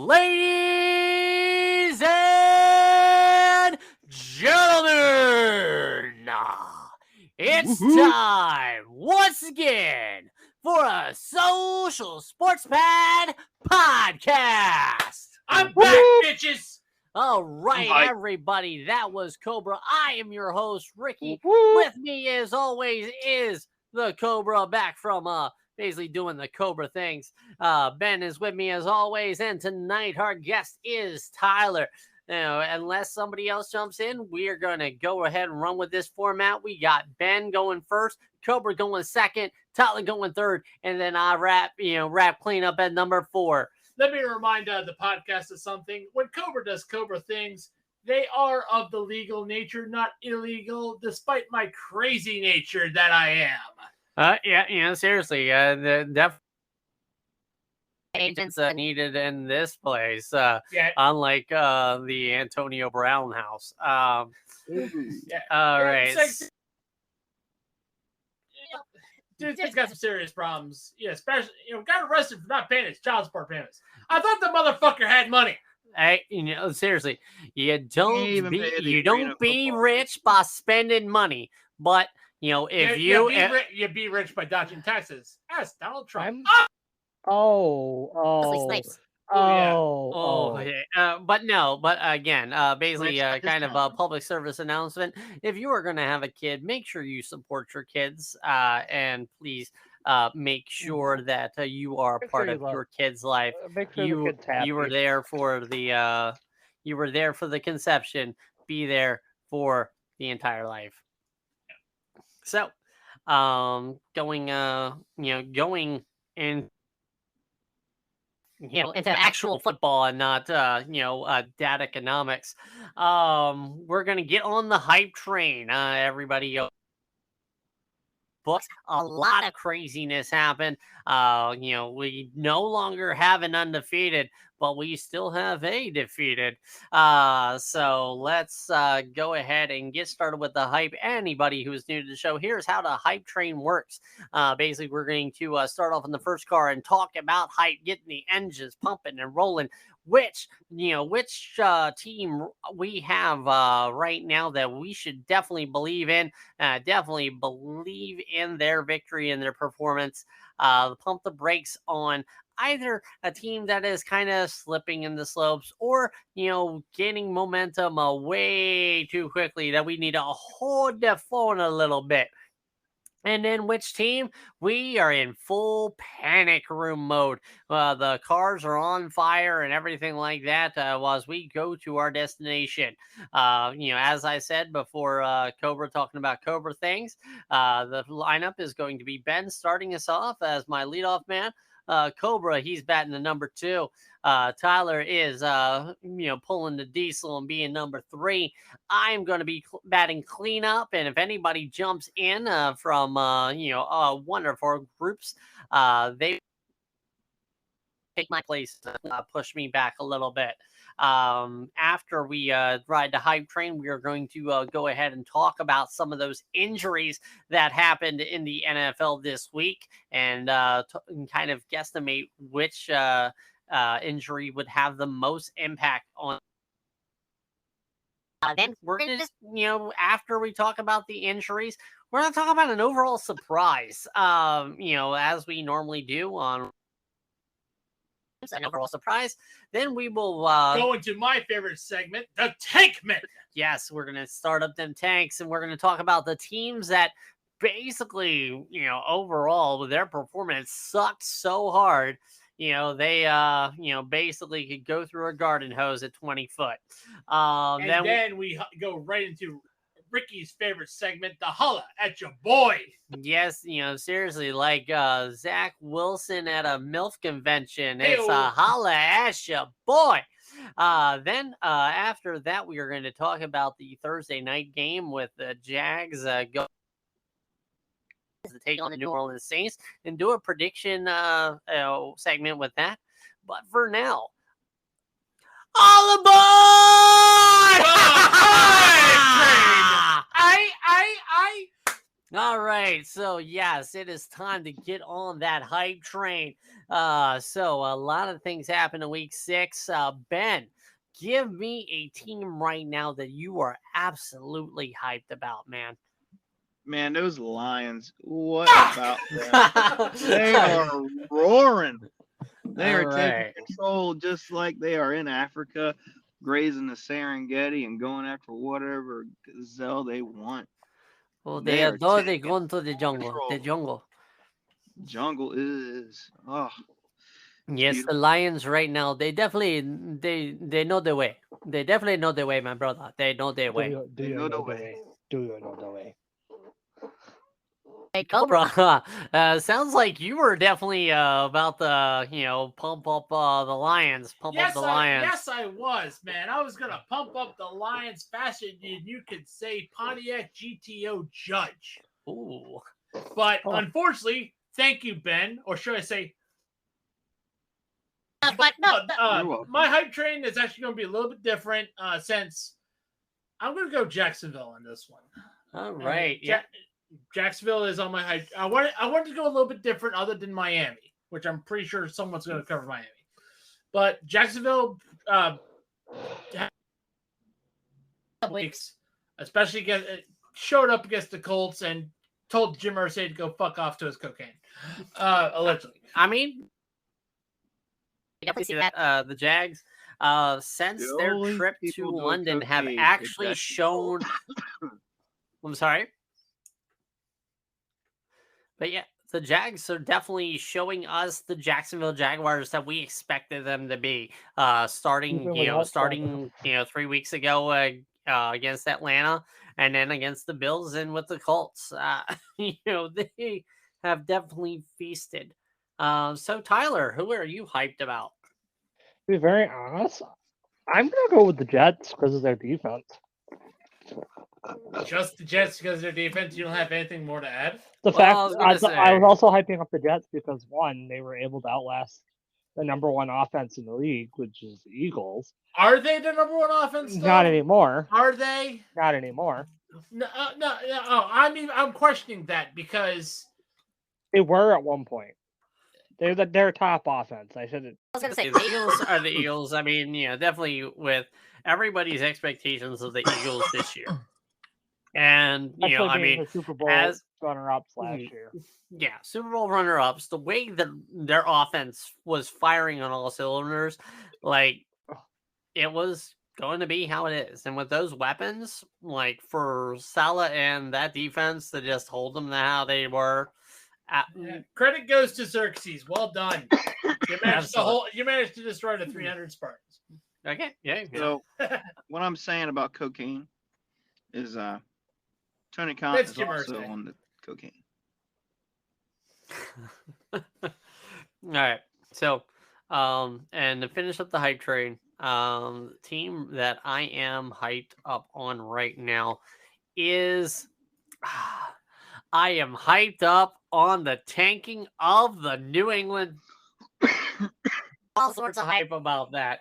Ladies and gentlemen, it's time once again for a Social Sports Pad podcast. I'm back, bitches. All right, Hi. everybody, that was Cobra. I am your host, Ricky. Woo-woo. With me, as always, is the Cobra, back from basically doing the Cobra things. Ben is with me as always, and tonight our guest is Tyler. Now, unless somebody else jumps in, we are going to go ahead and run with this format. We got Ben going first, Cobra going second, Tyler going third, and then I wrap cleanup at number 4. Let me remind the podcast of something. When Cobra does Cobra things, they are of the legal nature, not illegal, despite my crazy nature that I am. Seriously, the definitely agents needed in this place. Unlike the Antonio Brown house. All right. Dude, he's got some serious problems. Yeah, especially, got arrested for not paying his child support payments. I thought the motherfucker had money. Hey, seriously, you don't be rich by spending money, but if you be rich by dodging taxes. Ask Donald Trump. But again, basically, kind of a public service announcement. If you are going to have a kid, make sure you support your kids, and please make sure that you are part of your kid's life. You were there for the conception. Be there for the entire life. So, going in. Into actual football and not, data economics. We're going to get on the hype train. Everybody books. A lot of craziness happened. We no longer have an undefeated, but we still have a defeated. So let's go ahead and get started with the hype. Anybody who's new to the show, here's how the hype train works. Basically, we're going to start off in the first car and talk about hype, getting the engines pumping and rolling. Which team we have right now that we should definitely believe in, definitely believe in their victory and their performance. Pump the brakes on either a team that is kind of slipping in the slopes or, gaining momentum way too quickly that we need to hold the phone a little bit. And then which team? We are in full panic room mode. The cars are on fire and everything like that as we go to our destination. As I said before, Cobra talking about Cobra things, the lineup is going to be Ben starting us off as my leadoff man. Cobra, he's batting the number 2. Tyler is, pulling the diesel and being number 3. I'm going to be batting cleanup. And if anybody jumps in from, one of our groups, they take my place, push me back a little bit. After we ride the hype train, we are going to go ahead and talk about some of those injuries that happened in the NFL this week and kind of guesstimate which injury would have the most impact on. Then we're going to just, after we talk about the injuries, we're going to talk about an overall surprise, as we normally do on an overall surprise. Then we will go into my favorite segment, the Tank Men. Yes, we're going to start up them tanks, and we're going to talk about the teams that basically, overall, their performance sucked so hard. They, basically could go through a garden hose at 20 foot. Then we go right into Ricky's favorite segment, the Holla at your boy. Yes, seriously, like Zach Wilson at a MILF convention. It's a Holla at your boy. Then after that, we are going to talk about the Thursday night game with the Jags go to take on the New Orleans Saints and do a prediction segment with that. But for now, all aboard! All right, so yes, it is time to get on that hype train. So a lot of things happen in week 6. Ben, give me a team right now that you are absolutely hyped about, man. Man, those Lions, what about them? They are roaring. They All are taking right. control just like they are in Africa, grazing the Serengeti and going after whatever gazelle they want. Well, they They are adore they taking go into the jungle. The control. jungle. Jungle is, oh, it's Yes, the beautiful. Lions right now, they know the way. They definitely know the way, my brother. They know their Do way. you do They you know the know the way. way? Do you know the way? Hey, Cobra, sounds like you were definitely about to, pump up the Lions. Pump up the Yes, Lions. I was, man. I was gonna pump up the Lions faster than you could say Pontiac GTO Judge. Ooh. But Oh. unfortunately, thank you, Ben, or should I say, but no, You're welcome. my hype train is actually going to be a little bit different since I'm going to go Jacksonville on this one. All right. Yeah. Jacksonville is on my hype. I wanted to go a little bit different other than Miami, which I'm pretty sure someone's going to cover Miami. But Jacksonville weeks, especially showed up against the Colts and told Jim Irsay to go fuck off to his cocaine. Allegedly. I mean, definitely see that. The Jags, since The their only trip to people doing London, have cocaine are actually Jacksonville. shown. I'm sorry. But yeah, the Jags are definitely showing us the Jacksonville Jaguars that we expected them to be. Starting, Even without Trevor. 3 weeks ago against Atlanta, and then against the Bills and with the Colts. They have definitely feasted. So Tyler, who are you hyped about? To be very honest, I'm gonna go with the Jets because of their defense. Just the Jets because of their defense. You don't have anything more to add? The Well, fact I was I, gonna I was say, also hyping up the Jets because one, they were able to outlast the number one offense in the league, which is the Eagles. Are they the number one offense? Though? Not anymore. Are they? Not anymore. No. Oh, I'm questioning that because They were at one point. They're their top offense. I should. I was gonna say the Eagles are the Eagles. I mean, definitely with everybody's expectations of the Eagles this year. And Especially I being mean, the Super Bowl as runner-ups last year. yeah, Super Bowl runner-ups, the way that their offense was firing on all cylinders, like it was going to be how it is. And with those weapons, like for Salah and that defense to just hold them to how they were, credit goes to Xerxes. Well done. You managed to destroy the 300 Spartans. Okay, yeah. So, what I'm saying about cocaine is Tony Khan is also on the cocaine. All right. So, and to finish up the hype train, the team that I am hyped up on right now is I am hyped up on the tanking of the New England. All sorts of hype about that.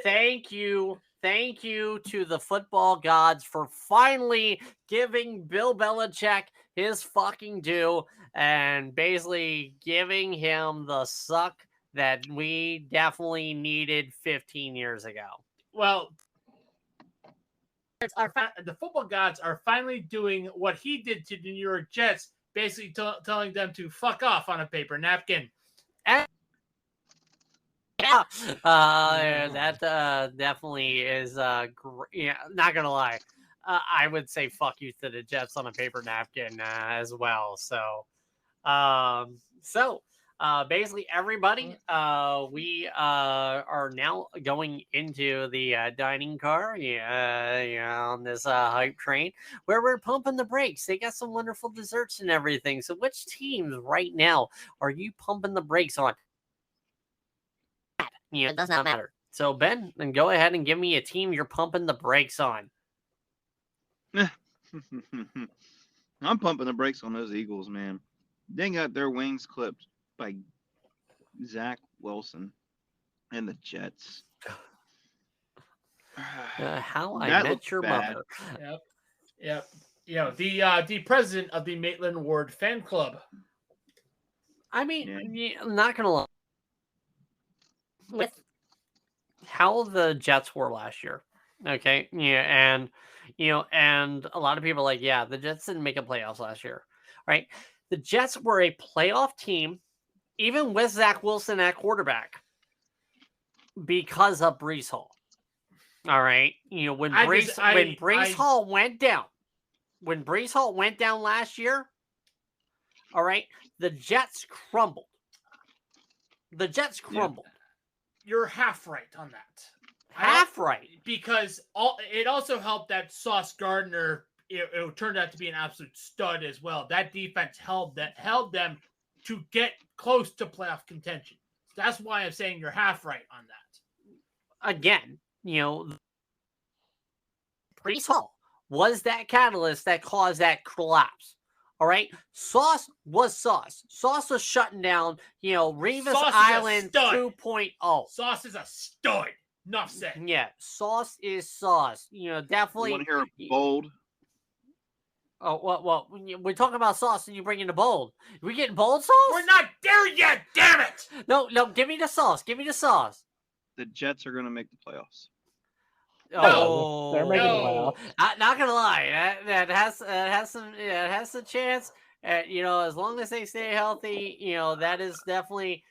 Thank you to the football gods for finally giving Bill Belichick his fucking due and basically giving him the suck that we definitely needed 15 years ago. Well, the football gods are finally doing what he did to the New York Jets, basically telling them to fuck off on a paper napkin. And that definitely is yeah, not gonna lie. I would say fuck you to the Jets on a paper napkin as well. So basically everybody, we are now going into the dining car, on this hype train where we're pumping the brakes. They got some wonderful desserts and everything. So which teams right now are you pumping the brakes on? It does not matter. So Ben, then go ahead and give me a team you're pumping the brakes on. I'm pumping the brakes on those Eagles, man. They got their wings clipped by Zach Wilson and the Jets. How I That Met looks Your bad. Mother. Yep. the president of the Maitland Ward fan club. I mean, I'm not gonna lie. With how the Jets were last year, okay, and and a lot of people are like, yeah, the Jets didn't make a playoffs last year, right? The Jets were a playoff team, even with Zach Wilson at quarterback, because of Brees Hall. All right, when Brees Hall went down last year, all right, the Jets crumbled. You're half right on that. Half right. Because it also helped that Sauce Gardner, it turned out to be an absolute stud as well. That defense held them to get close to playoff contention. That's why I'm saying you're half right on that. Again, Brees Hall was that catalyst that caused that collapse. All right, Sauce was Sauce. Sauce was shutting down, Revis Island 2.0. Sauce is a stud. Enough said. Yeah, Sauce is Sauce. Definitely. You want to hear bold? Oh, well, we're talking about Sauce and you bring in the bold. We getting bold Sauce? We're not there yet, damn it! No, give me the sauce. The Jets are going to make the playoffs. Oh, they're making the playoffs. Not gonna lie, that has some chance. As long as they stay healthy, that is definitely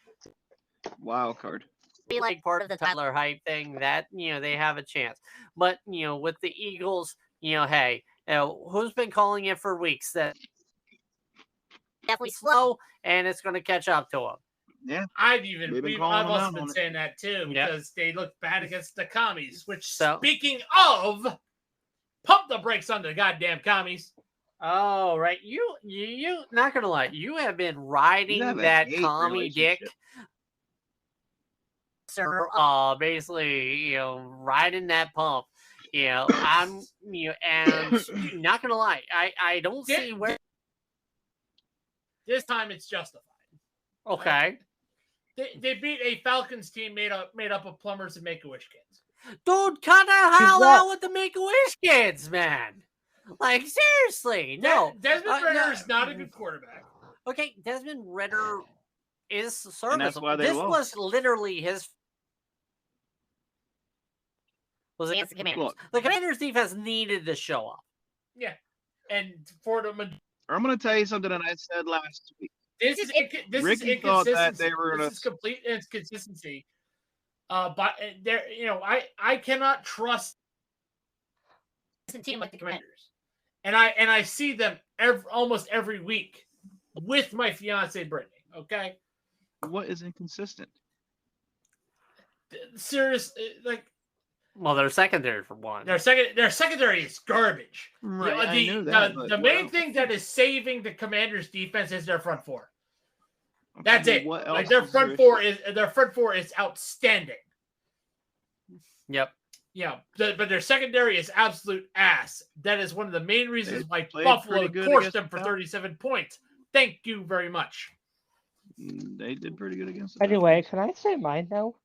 wild card. Be like part of the Tyler hype thing that they have a chance. But with the Eagles, hey, who's been calling it for weeks that definitely slow and it's going to catch up to them. Yeah, I've also been saying that too because they look bad against the commies. Which, speaking of, pump the brakes on the goddamn commies. Oh right, you not gonna lie, you have been riding that commie dick. Basically, riding that pump. I'm and not gonna lie, I don't see where. This time it's justified. Okay. They beat a Falcons team made up of plumbers and Make-A-Wish kids. Dude, cut the hell out with the Make-A-Wish kids, man. Like, seriously, no. Desmond Ridder is not a good quarterback. Okay, Desmond Ridder is serviceable. That's why they lost. Was literally his. Was against the Commanders. Look, the Commanders' defense needed to show up. Yeah, and for the. I'm going to tell you something that I said last week. This is inconsistency. Thought that they were this is complete inconsistency. But there, I cannot trust a team like the Commanders, and I see them almost every week with my fiance Brittany. Okay, what is inconsistent? Serious, like. Well, their secondary for one. Their secondary is garbage. Right, I knew that, the main thing that is saving the Commanders' defense is their front four. That's it. Like their front four is outstanding. Yep. Yeah, but their secondary is absolute ass. That is one of the main reasons why Buffalo forced them for 37 points. Thank you very much. They did pretty good against them. Anyway, can I say mine now?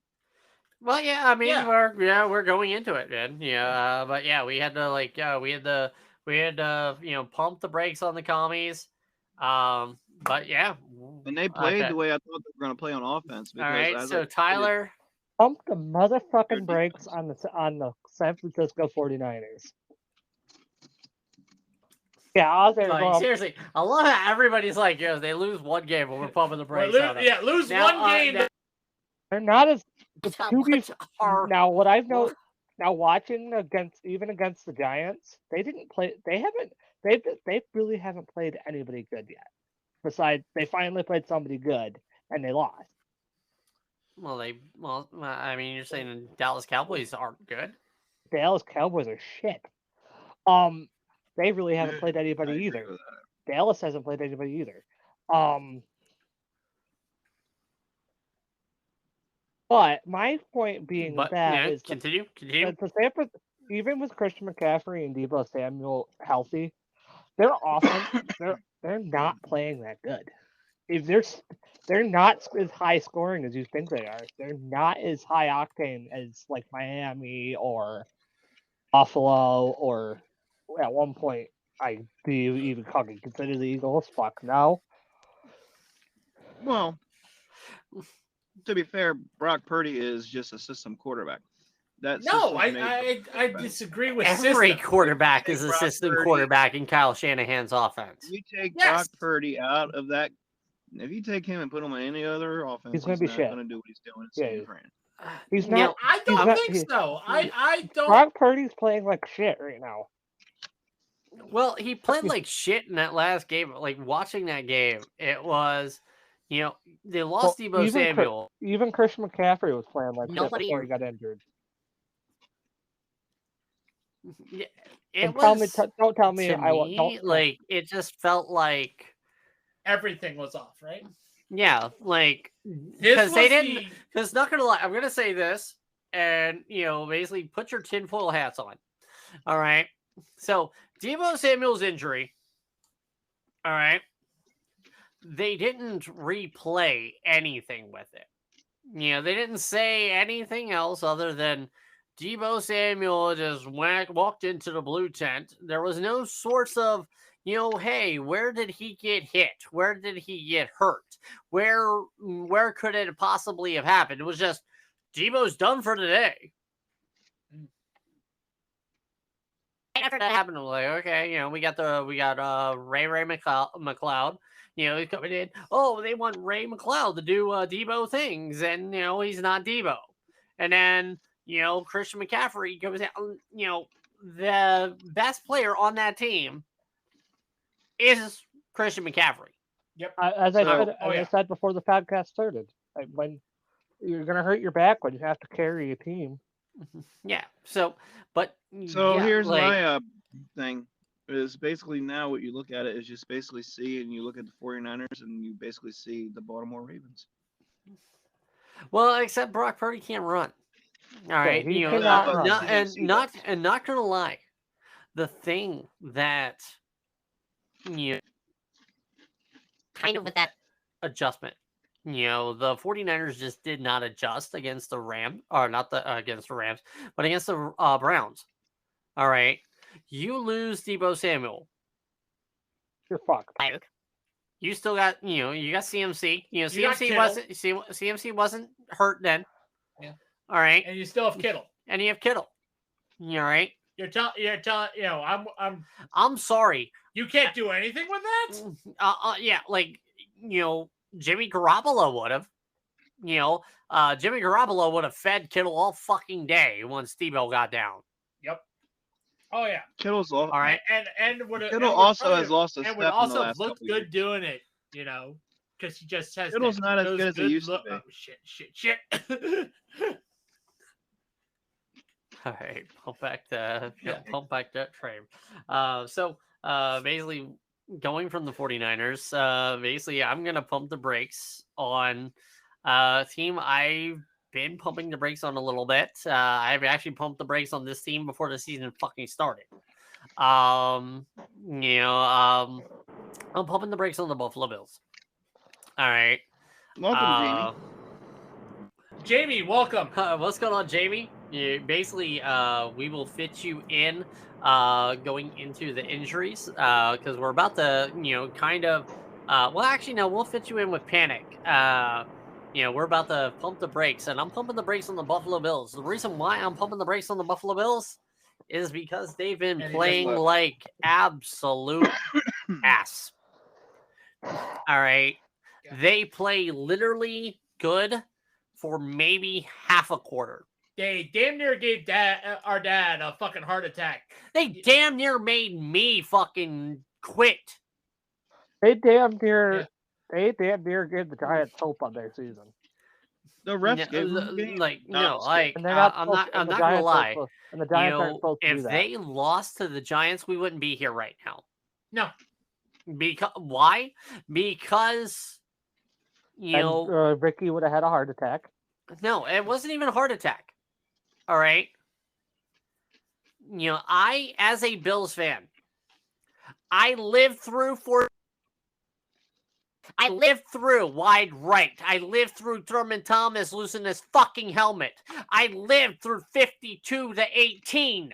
Well, yeah, I mean, we're going into it, man. Yeah, but yeah, we had to pump the brakes on the commies. But yeah, and they played the way I thought they were going to play on offense. All right, so Tyler, pump the motherfucking brakes on the San Francisco 49ers. Yeah, I was there. Seriously, I love how everybody's like, they lose one game when we're pumping the brakes on them. Yeah, lose one game. They're not as. Now, what I've noticed now watching against the Giants, they didn't play. They really haven't played anybody good yet. Besides, they finally played somebody good and they lost. Well, I mean, you're saying the Dallas Cowboys aren't good. Dallas Cowboys are shit. They really haven't played anybody either. Dallas hasn't played anybody either. But my point being is continue. Even with Christian McCaffrey and Deebo Samuel healthy, their offense they're not playing that good. If they're not as high scoring as you think they are. They're not as high octane as like Miami or Buffalo or at one point Do you even consider the Eagles? Fuck no. Well, to be fair, Brock Purdy is just a system quarterback. No, system's made I disagree with Every system. quarterback Take is a Brock system Purdy. quarterback in Kyle Shanahan's offense. You take Yes. Brock Purdy out of that. If you take him and put him on any other offense, He's gonna be not shit. going to do what he's doing. Yeah. Fran. He's You know, not. I don't think so. I don't. Brock Purdy's playing like shit right now. Well, he played like shit in that last game. Like watching that game, it was, you know, they lost Deebo Samuel. Even Christian McCaffrey was playing like shit Nobody- before he got injured. Yeah, And it was. don't tell me to I me, don't like it just felt like Everything was off, right? yeah, like This because they was didn't. Because not gonna lie, I'm gonna say this, and basically put your tinfoil hats on. All right, so Deebo Samuel's injury. All right, they didn't replay anything with it. They didn't say anything else other than Deebo Samuel just walked into the blue tent. There was no source of, hey, where did he get hit? Where did he get hurt? Where could it possibly have happened? It was just Deebo's done for today. After that happened, I'm like, okay, we got Ray McLeod. He's coming in. Oh, they want Ray McLeod to do Deebo things, and he's not Deebo. And then Christian McCaffrey goes out. The best player on that team is Christian McCaffrey. Yep. As I said before the podcast started, when you're gonna hurt your back when you have to carry a team. Yeah. So here's like, my thing. Is basically now what you look at it is just basically see, and you look at the 49ers and you basically see the Baltimore Ravens. Well, except Brock Purdy can't run. All right, he cannot run. Not gonna lie, the thing that kind of with that adjustment, the 49ers just did not adjust against the Rams, or not against the Rams, but against the Browns. All right, you lose Deebo Samuel, you're fucked. You still got you got CMC. CMC wasn't hurt then. Yeah. All right. And you still have Kittle. And you have Kittle. All right. You're telling I'm sorry. You can't do anything with that? Yeah, like Jimmy Garoppolo would have. Jimmy Garoppolo would have fed Kittle all fucking day once Deebo got down. Yep. Oh yeah. Kittle's all right, and Kittle also has lost a step. And would also look good years. doing it, because he just has. Kittle's not as good as he used to be. Oh, shit. All right, pump back that frame. So basically, going from the 49ers, basically, I'm gonna pump the brakes on a team I've been pumping the brakes on a little bit. I've actually pumped the brakes on this team before the season fucking started. I'm pumping the brakes on the Buffalo Bills. All right. Welcome, Jamie. Jamie, welcome. What's going on, Jamie? Basically, we will fit you in going into the injuries because we're about to, kind of. Well, actually, no, we'll fit you in with Panic. We're about to pump the brakes, and I'm pumping the brakes on the Buffalo Bills. The reason why I'm pumping the brakes on the Buffalo Bills is because they've been playing like absolute ass. All right. Yeah. They play literally good for maybe half a quarter. They damn near gave our dad a fucking heart attack. They damn near made me fucking quit. They damn near gave the Giants hope on their season. The refs gave them the game. I'm not gonna lie. And the Giants aren't supposed to do if that. they lost to the Giants, we wouldn't be here right now. No. Why? Because Ricky would have had a heart attack. No, it wasn't even a heart attack. All right. I, as a Bills fan, I lived through wide right. I lived through Thurman Thomas losing his fucking helmet. I lived through 52-18.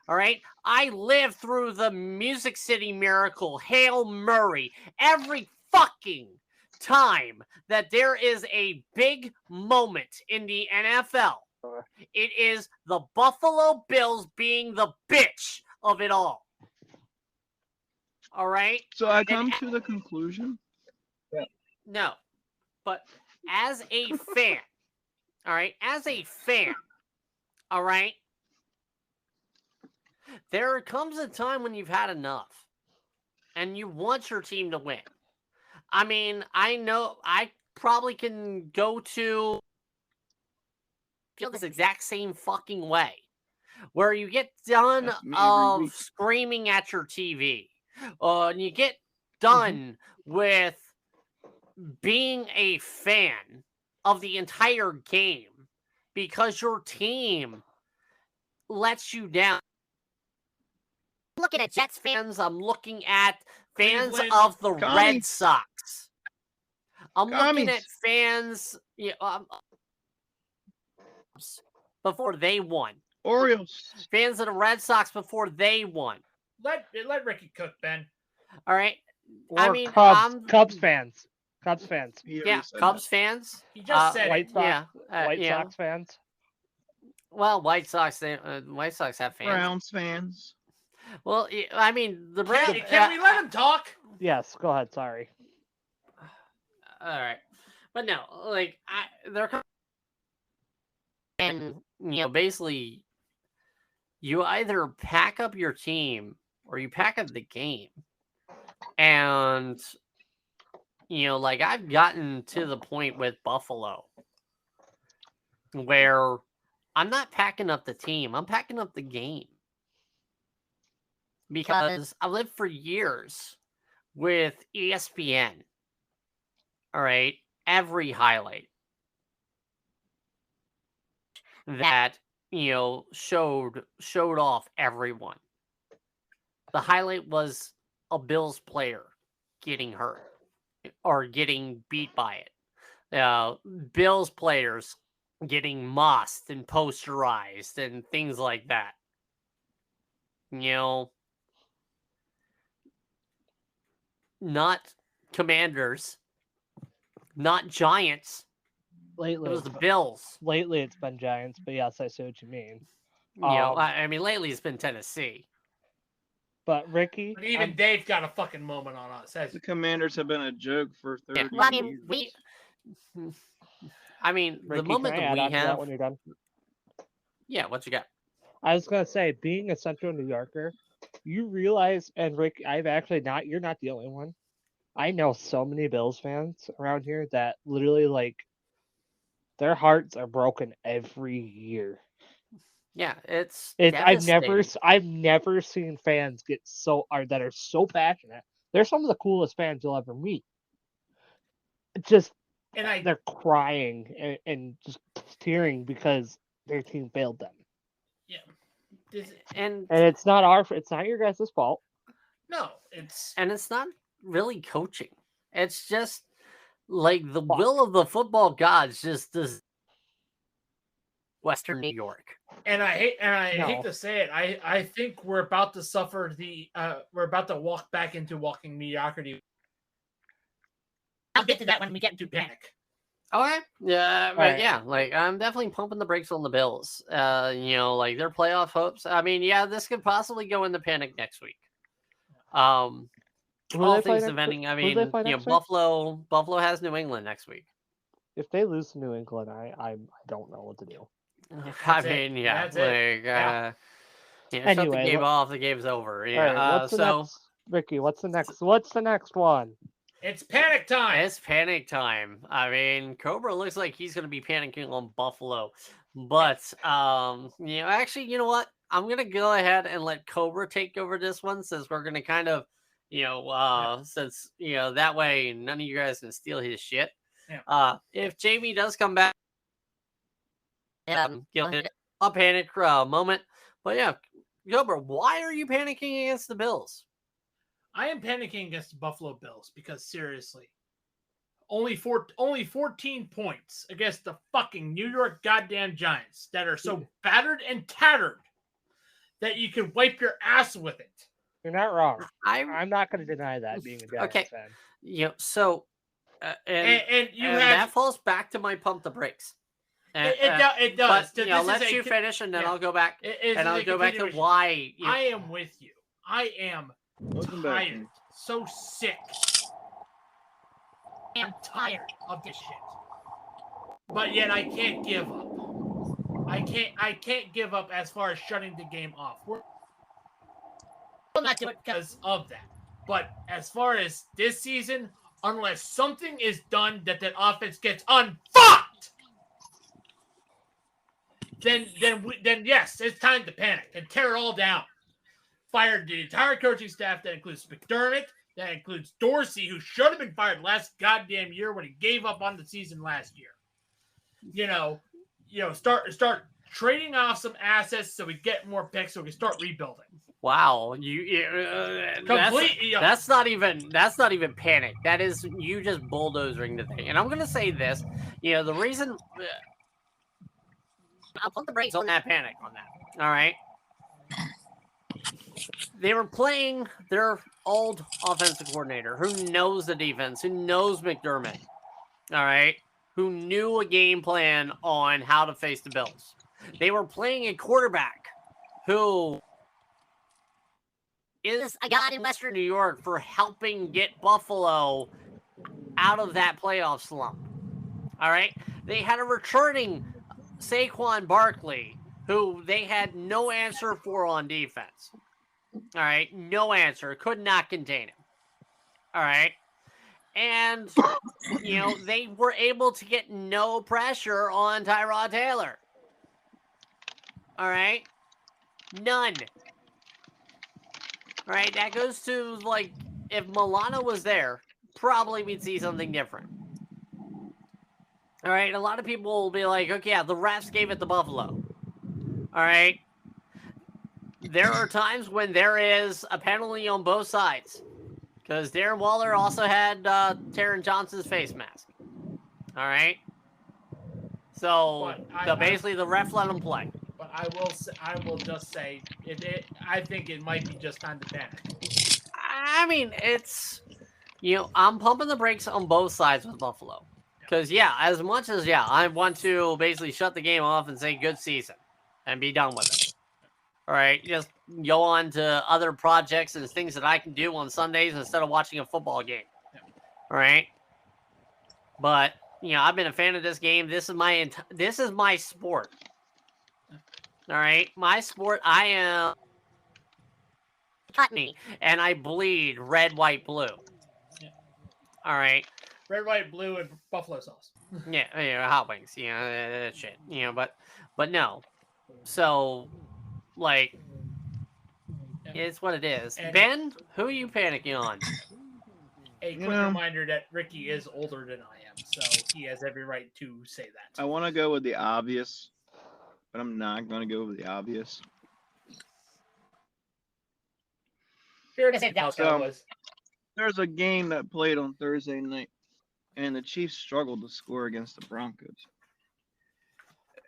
All right. I lived through the Music City Miracle, Hail Murray, every fucking time that there is a big moment in the NFL. It is the Buffalo Bills being the bitch of it all. All right. So I come to the conclusion. No, but as a fan, all right, as a fan, all right, there comes a time when you've had enough and you want your team to win. I mean, I know I probably can go to feel this exact same fucking way where you get done That's me every week. screaming at your TV and you get done with being a fan of the entire game because your team lets you down. I'm looking at Jets fans. I'm looking at fans Cleveland. of the Commies. Red Sox. I'm looking at Commies. fans before they won. Orioles. Fans of the Red Sox before they won. Let Ricky cook, Ben. All right. Or I mean, Cubs fans. Cubs fans. He already Yeah, said Cubs that. fans. He just said White it. Sox. Yeah, White yeah. Sox fans. Well, White Sox. White Sox have fans. Browns fans. Well, I mean, the Browns. Can we let him talk? Yes, go ahead. Sorry. All right, but no, like they're and basically, you either pack up your team or you pack up the game, and like I've gotten to the point with Buffalo where I'm not packing up the team, I'm packing up the game. Because I lived for years with ESPN. All right. Every highlight that, showed off everyone. The highlight was a Bills player getting hurt or getting beat by it. Bills players getting mossed and posterized and things like that. Not Commanders, not Giants. Lately, It was the Bills. Lately, it's been Giants, but yes, I see what you mean. I mean, lately it's been Tennessee. But Ricky, But even Dave got a fucking moment on us. The Commanders have been a joke for 30 Well, years. The moment that we have. That when you're done. Yeah, what you got? I was gonna say, being a Central New Yorker, you realize, and Rick, you're not the only one. I know so many Bills fans around here that literally their hearts are broken every year. Yeah, it's I've never seen fans that are so passionate. They're some of the coolest fans you'll ever meet. They're crying and just tearing because their team failed them. Yeah, and it's not your guys' fault. No, it's not really coaching. It's just like the will of the football gods just does. Western New York. And I hate to say it, I think we're about to suffer we're about to walk back into walking mediocrity. I'll get to that when we get into panic. Okay. Yeah, but yeah, I'm definitely pumping the brakes on the Bills. Their playoff hopes. I mean, yeah, this could possibly go into panic next week. All things depending. I mean, Buffalo has New England next week. If they lose to New England, I don't know what to do. Anyway, shut the game off. The game's over. Yeah. Ricky, what's the next one? It's panic time. It's panic time. I mean, Cobra looks like he's going to be panicking on Buffalo, but actually, you know what? I'm going to go ahead and let Cobra take over this one since we're going to kind of, since that way none of you guys can steal his shit. Yeah. If Jamie does come back. A panic moment. But yeah, Cobra, why are you panicking against the Bills? I am panicking against the Buffalo Bills because seriously, only 14 points against the fucking New York goddamn Giants that are so battered and tattered that you can wipe your ass with it. You're not wrong. I'm not going to deny that being a Giants fan. So and that falls back to my pump the brakes. It does. But, let you finish, and then I'll go back. And I'll go back to why. I am with you. I am tired. So sick. I'm tired of this shit. But yet I can't give up. I can't give up as far as shutting the game off. We'll not do it because of that. But as far as this season, unless something is done that offense gets unfucked, then yes, it's time to panic and tear it all down. Fired the entire coaching staff. That includes McDermott. That includes Dorsey, who should have been fired last goddamn year when he gave up on the season last year. Start trading off some assets so we get more picks so we can start rebuilding. Wow, that's not even panic. That is you just bulldozering the thing. And I'm gonna say this, the reason I'll put the brakes on that panic on that. All right, they were playing their old offensive coordinator who knows the defense, who knows McDermott. All right, who knew a game plan on how to face the Bills. They were playing a quarterback who is a guy in Western New York for helping get Buffalo out of that playoff slump. All right? They had a returning Saquon Barkley who they had no answer for on defense. All right? No answer. Could not contain him. All right? And, they were able to get no pressure on Tyrod Taylor. All right? None. All right, that goes to, if Milano was there, probably we'd see something different. All right, a lot of people will be like, okay, yeah, the refs gave it to Buffalo. All right? There are times when there is a penalty on both sides. Because Darren Waller also had Taron Johnson's face mask. All right? So, basically the ref let him play. But I will just say, I think it might be just time to panic. I mean, it's, I'm pumping the brakes on both sides with Buffalo. Because, as much as, I want to basically shut the game off and say good season and be done with it. All right, just go on to other projects and things that I can do on Sundays instead of watching a football game. All right? But, I've been a fan of this game. This is my sport. All right, my sport. I am cut me, and I bleed red, white, blue. Yeah. All right, red, white, blue, and buffalo sauce. Hot wings. That shit. But no. So, it's what it is. And Ben, who are you panicking on? A quick reminder that Ricky is older than I am, so he has every right to say that. I want to go with the obvious. But I'm not going to go with the obvious. There's a game that played on Thursday night, and the Chiefs struggled to score against the Broncos.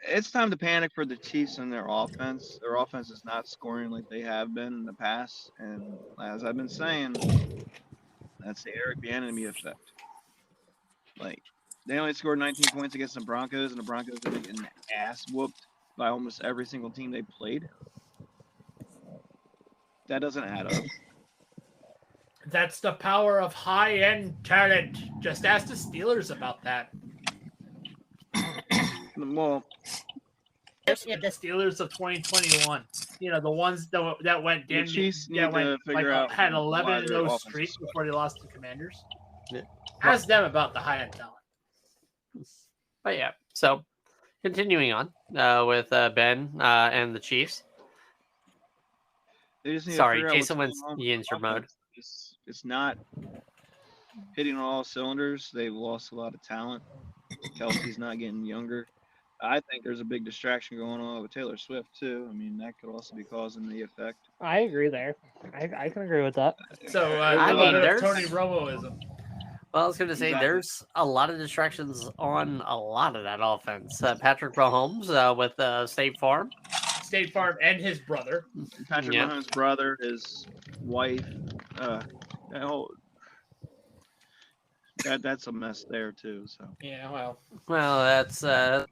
It's time to panic for the Chiefs and their offense. Their offense is not scoring like they have been in the past. And as I've been saying, that's the Eric Bieniemy effect. They only scored 19 points against the Broncos, and the Broncos are getting an ass whooped by almost every single team they played. That doesn't add up. That's the power of high-end talent. Just ask the Steelers about that. Well, the Steelers of 2021. The ones that went the Chiefs need to figure out had 11 in those streaks before they lost to Commanders. Yeah. Ask them about the high-end talent. But so continuing on with Ben and the Chiefs. Sorry, Jason went insert mode. It's not hitting on all cylinders. They've lost a lot of talent. Kelsey's not getting younger. I think there's a big distraction going on with Taylor Swift too. I mean, that could also be causing the effect. I agree there. I can agree with that. So there's Tony Romoism. Well, I was going to say, there's a lot of distractions on a lot of that offense. Patrick Mahomes with State Farm. State Farm and his brother. Patrick Mahomes' brother, his wife. That's a mess there too. So yeah, well, that's there,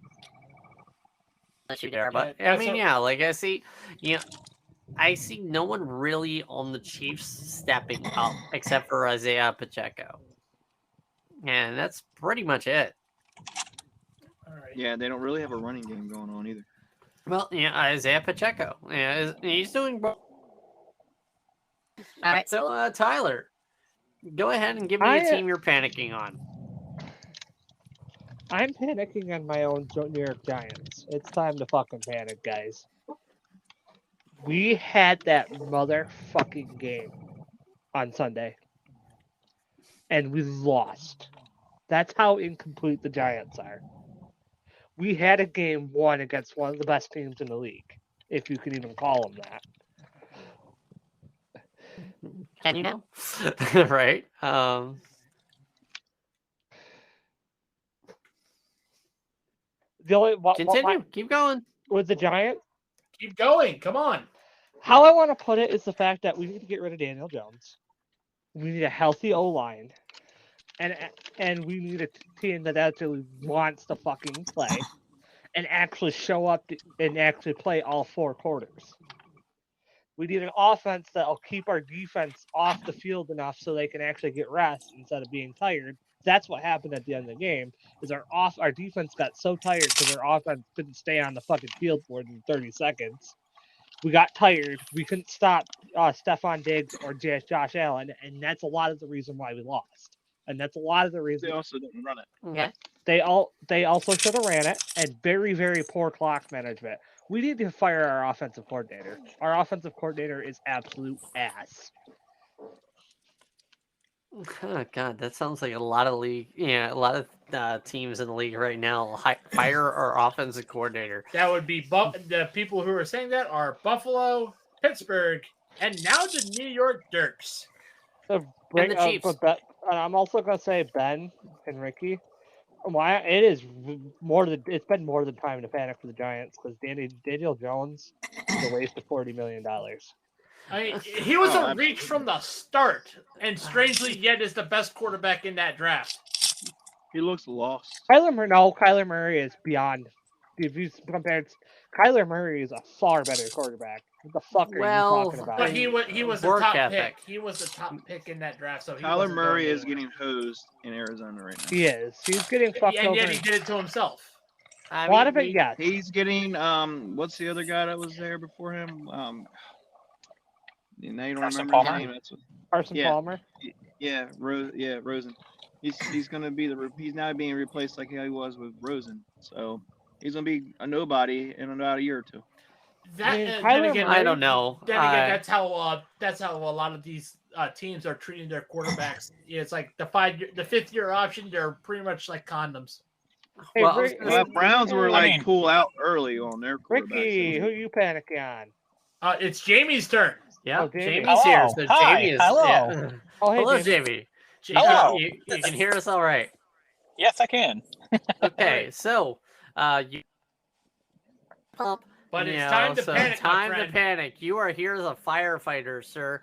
but I mean, like I see, I see no one really on the Chiefs stepping up except for Isaiah Pacheco, and that's pretty much it. All right. Yeah, they don't really have a running game going on either. Well, Isaiah Pacheco, he's doing. All right, so Tyler, go ahead and give me a team you're panicking on. I'm panicking on my own New York Giants. It's time to fucking panic, guys. We had that motherfucking game on Sunday, and we lost. That's how incomplete the Giants are. We had a game won against one of the best teams in the league, if you can even call them that. Can you know? Right. The only continue. Keep going with the Giants. Keep going. Come on. How I want to put it is the fact that we need to get rid of Daniel Jones. We need a healthy O-line, and we need a team that actually wants to fucking play and actually show up and actually play all 4 quarters. We need an offense that'll keep our defense off the field enough so they can actually get rest instead of being tired. That's what happened at the end of the game. Is our defense got so tired because our offense couldn't stay on the fucking field more than 30 seconds. We got tired. We couldn't stop Stephon Diggs or Josh Allen, and that's a lot of the reason why we lost. And that's a lot of the reason they also didn't run it. Okay. They also should have ran it, and very, very poor clock management. We need to fire our offensive coordinator. Our offensive coordinator is absolute ass. Oh, God, that sounds like a lot of teams in the league right now fire our offensive coordinator. That would be the people who are saying that are Buffalo, Pittsburgh, and now the New York Dirks. And the Chiefs. I'm also going to say Ben and Ricky. It's been more than time to panic for the Giants because Daniel Jones is a waste of $40 million. He was a reach from the start, and strangely yet is the best quarterback in that draft. He looks lost. Kyler Murray is beyond. If you compare, Kyler Murray is a far better quarterback. What the fuck are you talking about? But he was the top pick. He was the top pick in that draft. So Kyler Murray is getting hosed in Arizona right now. He is. He's getting fucked over. And yet he did it to himself. A lot of it, yes. He's getting what's the other guy that was there before him? Now you don't remember his name. Carson Palmer. Yeah, Rosen. He's gonna be he's now being replaced like he was with Rosen. So he's gonna be a nobody in about a year or two. I don't know. Then again, that's how a lot of these teams are treating their quarterbacks. It's like the 5th-year option. They're pretty much like condoms. Well, Browns were pull out early on their quarterbacks. Ricky, who you panicking on? It's Jamie's turn. Yeah, Jamie's hello. here. So Hi. Jamie is. Hello. Yeah. Hello, Jamie. Hello. You can hear us all right. Yes, I can. Okay, so you. But it's time to panic. Time to panic. You are here as a firefighter, sir.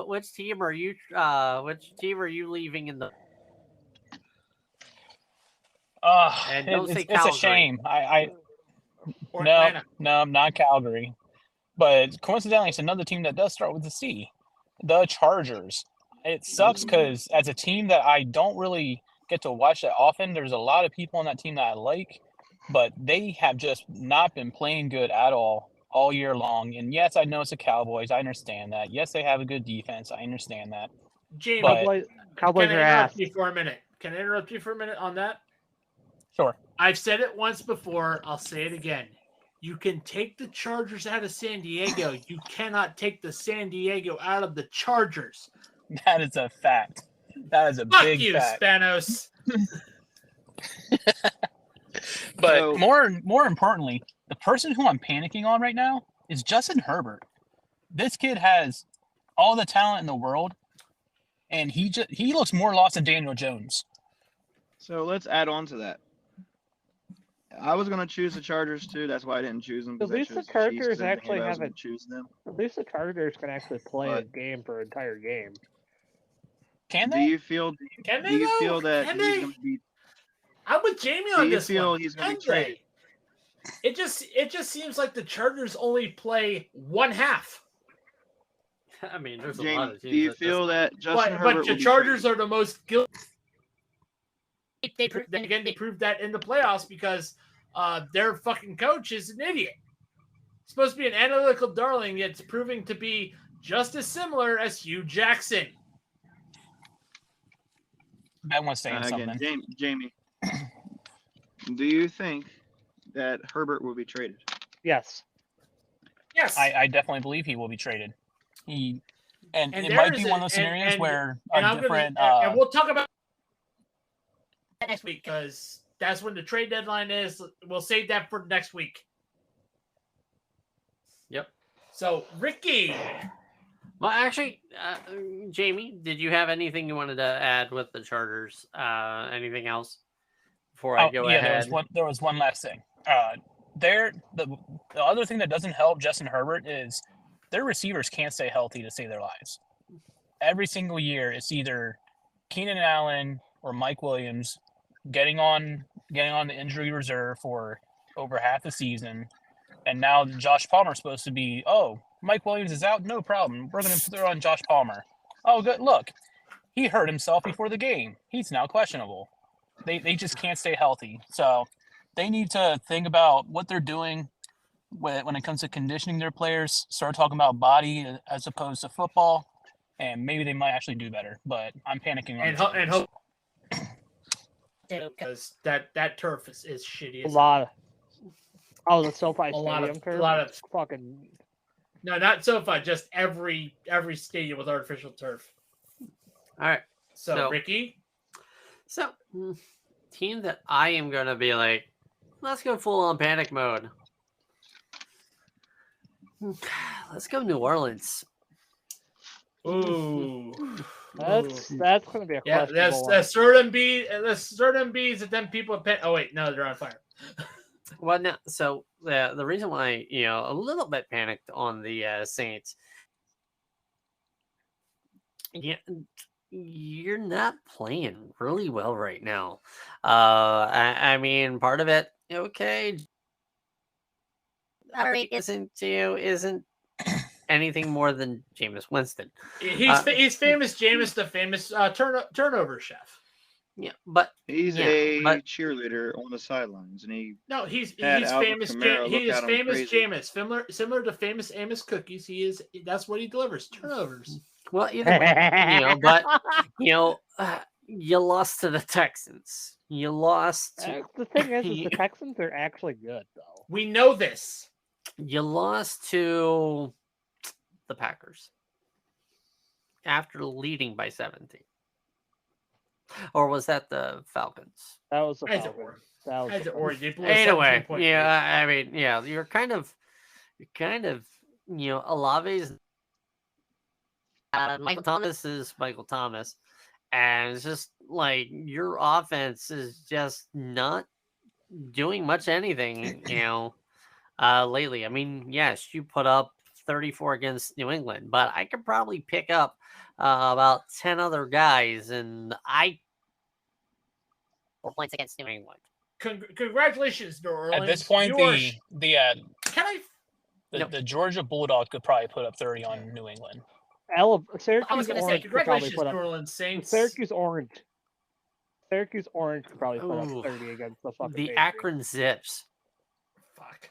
Which team are you? Which team are you leaving in the? And it's a shame. No, not Calgary. But coincidentally, it's another team that does start with a C, the Chargers. It sucks because as a team that I don't really get to watch that often, there's a lot of people on that team that I like, but they have just not been playing good at all year long. And yes, I know it's the Cowboys. I understand that. Yes, they have a good defense. I understand that. Jamie, Cowboys are ass. Can I interrupt you for a minute on that? Sure. I've said it once before. I'll say it again. You can take the Chargers out of San Diego. You cannot take the San Diego out of the Chargers. That is a fact. That is a Fuck big you, fact. Spanos. But more importantly, the person who I'm panicking on right now is Justin Herbert. This kid has all the talent in the world, and he looks more lost than Daniel Jones. So let's add on to that. I was gonna choose the Chargers too. That's why I didn't choose them, because At I least the chose the Chiefs. 'cause Chargers I knew actually I was have gonna it. choose them. At least the Chargers can actually play a But- game for an entire game. Can Do they? you feel? Can Do they you though? feel that Can he's they? gonna be? I'm with Jamie Do on you this feel one. he's gonna be Can they? traded? It just seems like the Chargers only play one half. I mean, there's a Jamie, lot of teams. do you that feel that Justin But Herbert the will be Chargers traded? are the most guilty. They proved that in the playoffs because their fucking coach is an idiot. Supposed to be an analytical darling, yet it's proving to be just as similar as Hugh Jackson. I want to say Again, something. Jamie, do you think that Herbert will be traded? Yes. Yes, I definitely believe he will be traded. And it there might is be one of those scenarios where a I'm different. and we'll talk about that next week because that's when the trade deadline is. We'll save that for next week. Yep. So, Ricky. Well, actually, Jamie, did you have anything you wanted to add with the Chargers? Anything else before I go ahead? There was one last thing. The other thing that doesn't help Justin Herbert is their receivers can't stay healthy to save their lives. Every single year, it's either Keenan Allen or Mike Williams getting on the injury reserve for over half the season, and now Josh Palmer's supposed to be, Mike Williams is out, no problem. We're going to throw on Josh Palmer. Oh, good. Look, he hurt himself before the game. He's now questionable. They just can't stay healthy. So they need to think about what they're doing when it comes to conditioning their players. Start talking about body as opposed to football, and maybe they might actually do better. But I'm panicking on And hope because that turf is shitty. A lot. The SoFi A lot Stadium of- turf. a lot of- It's fucking. No, not SoFi. Just every stadium with artificial turf. All right. So Ricky. So, team that I am going to be like, let's go full on panic mode. Let's go New Orleans. Ooh. That's gonna be a Yeah, questionable one. that's certain B's that then people oh wait, no, they're on fire. Well, no, so the reason why, a little bit panicked on the Saints, you're not playing really well right now. I mean, part of it, okay, isn't anything more than Jameis Winston. He's famous, Jameis, the famous turnover chef. Yeah, but He's a cheerleader on the sidelines, and he's had Alvin famous. Kamara He look is at him famous, crazy. Jameis, similar to famous Amos cookies. That's what he delivers, turnovers. well, either way, but you lost to the Texans. You lost. The thing is the Texans are actually good though. We know this. You lost to the Packers after leading by 17. Or was that the Falcons? That was the Either Falcons. or. That was Either the or. Falcons. They blew a Anyway, 17-point yeah, I mean, yeah, you're kind of, Olave's. Michael Thomas is Michael Thomas, and it's just like your offense is just not doing much anything, lately. I mean, yes, you put up 34 against New England, but I could probably pick up about 10 other guys, and I points against New England. Congratulations, New Orleans. At this point, the Georgia Bulldogs could probably put up 30 on New England. Orange Syracuse Orange could probably congratulations, put up. New Orleans Saints. Syracuse Orange could probably put up 30 against the fucking The Patriots. Akron Zips. Fuck.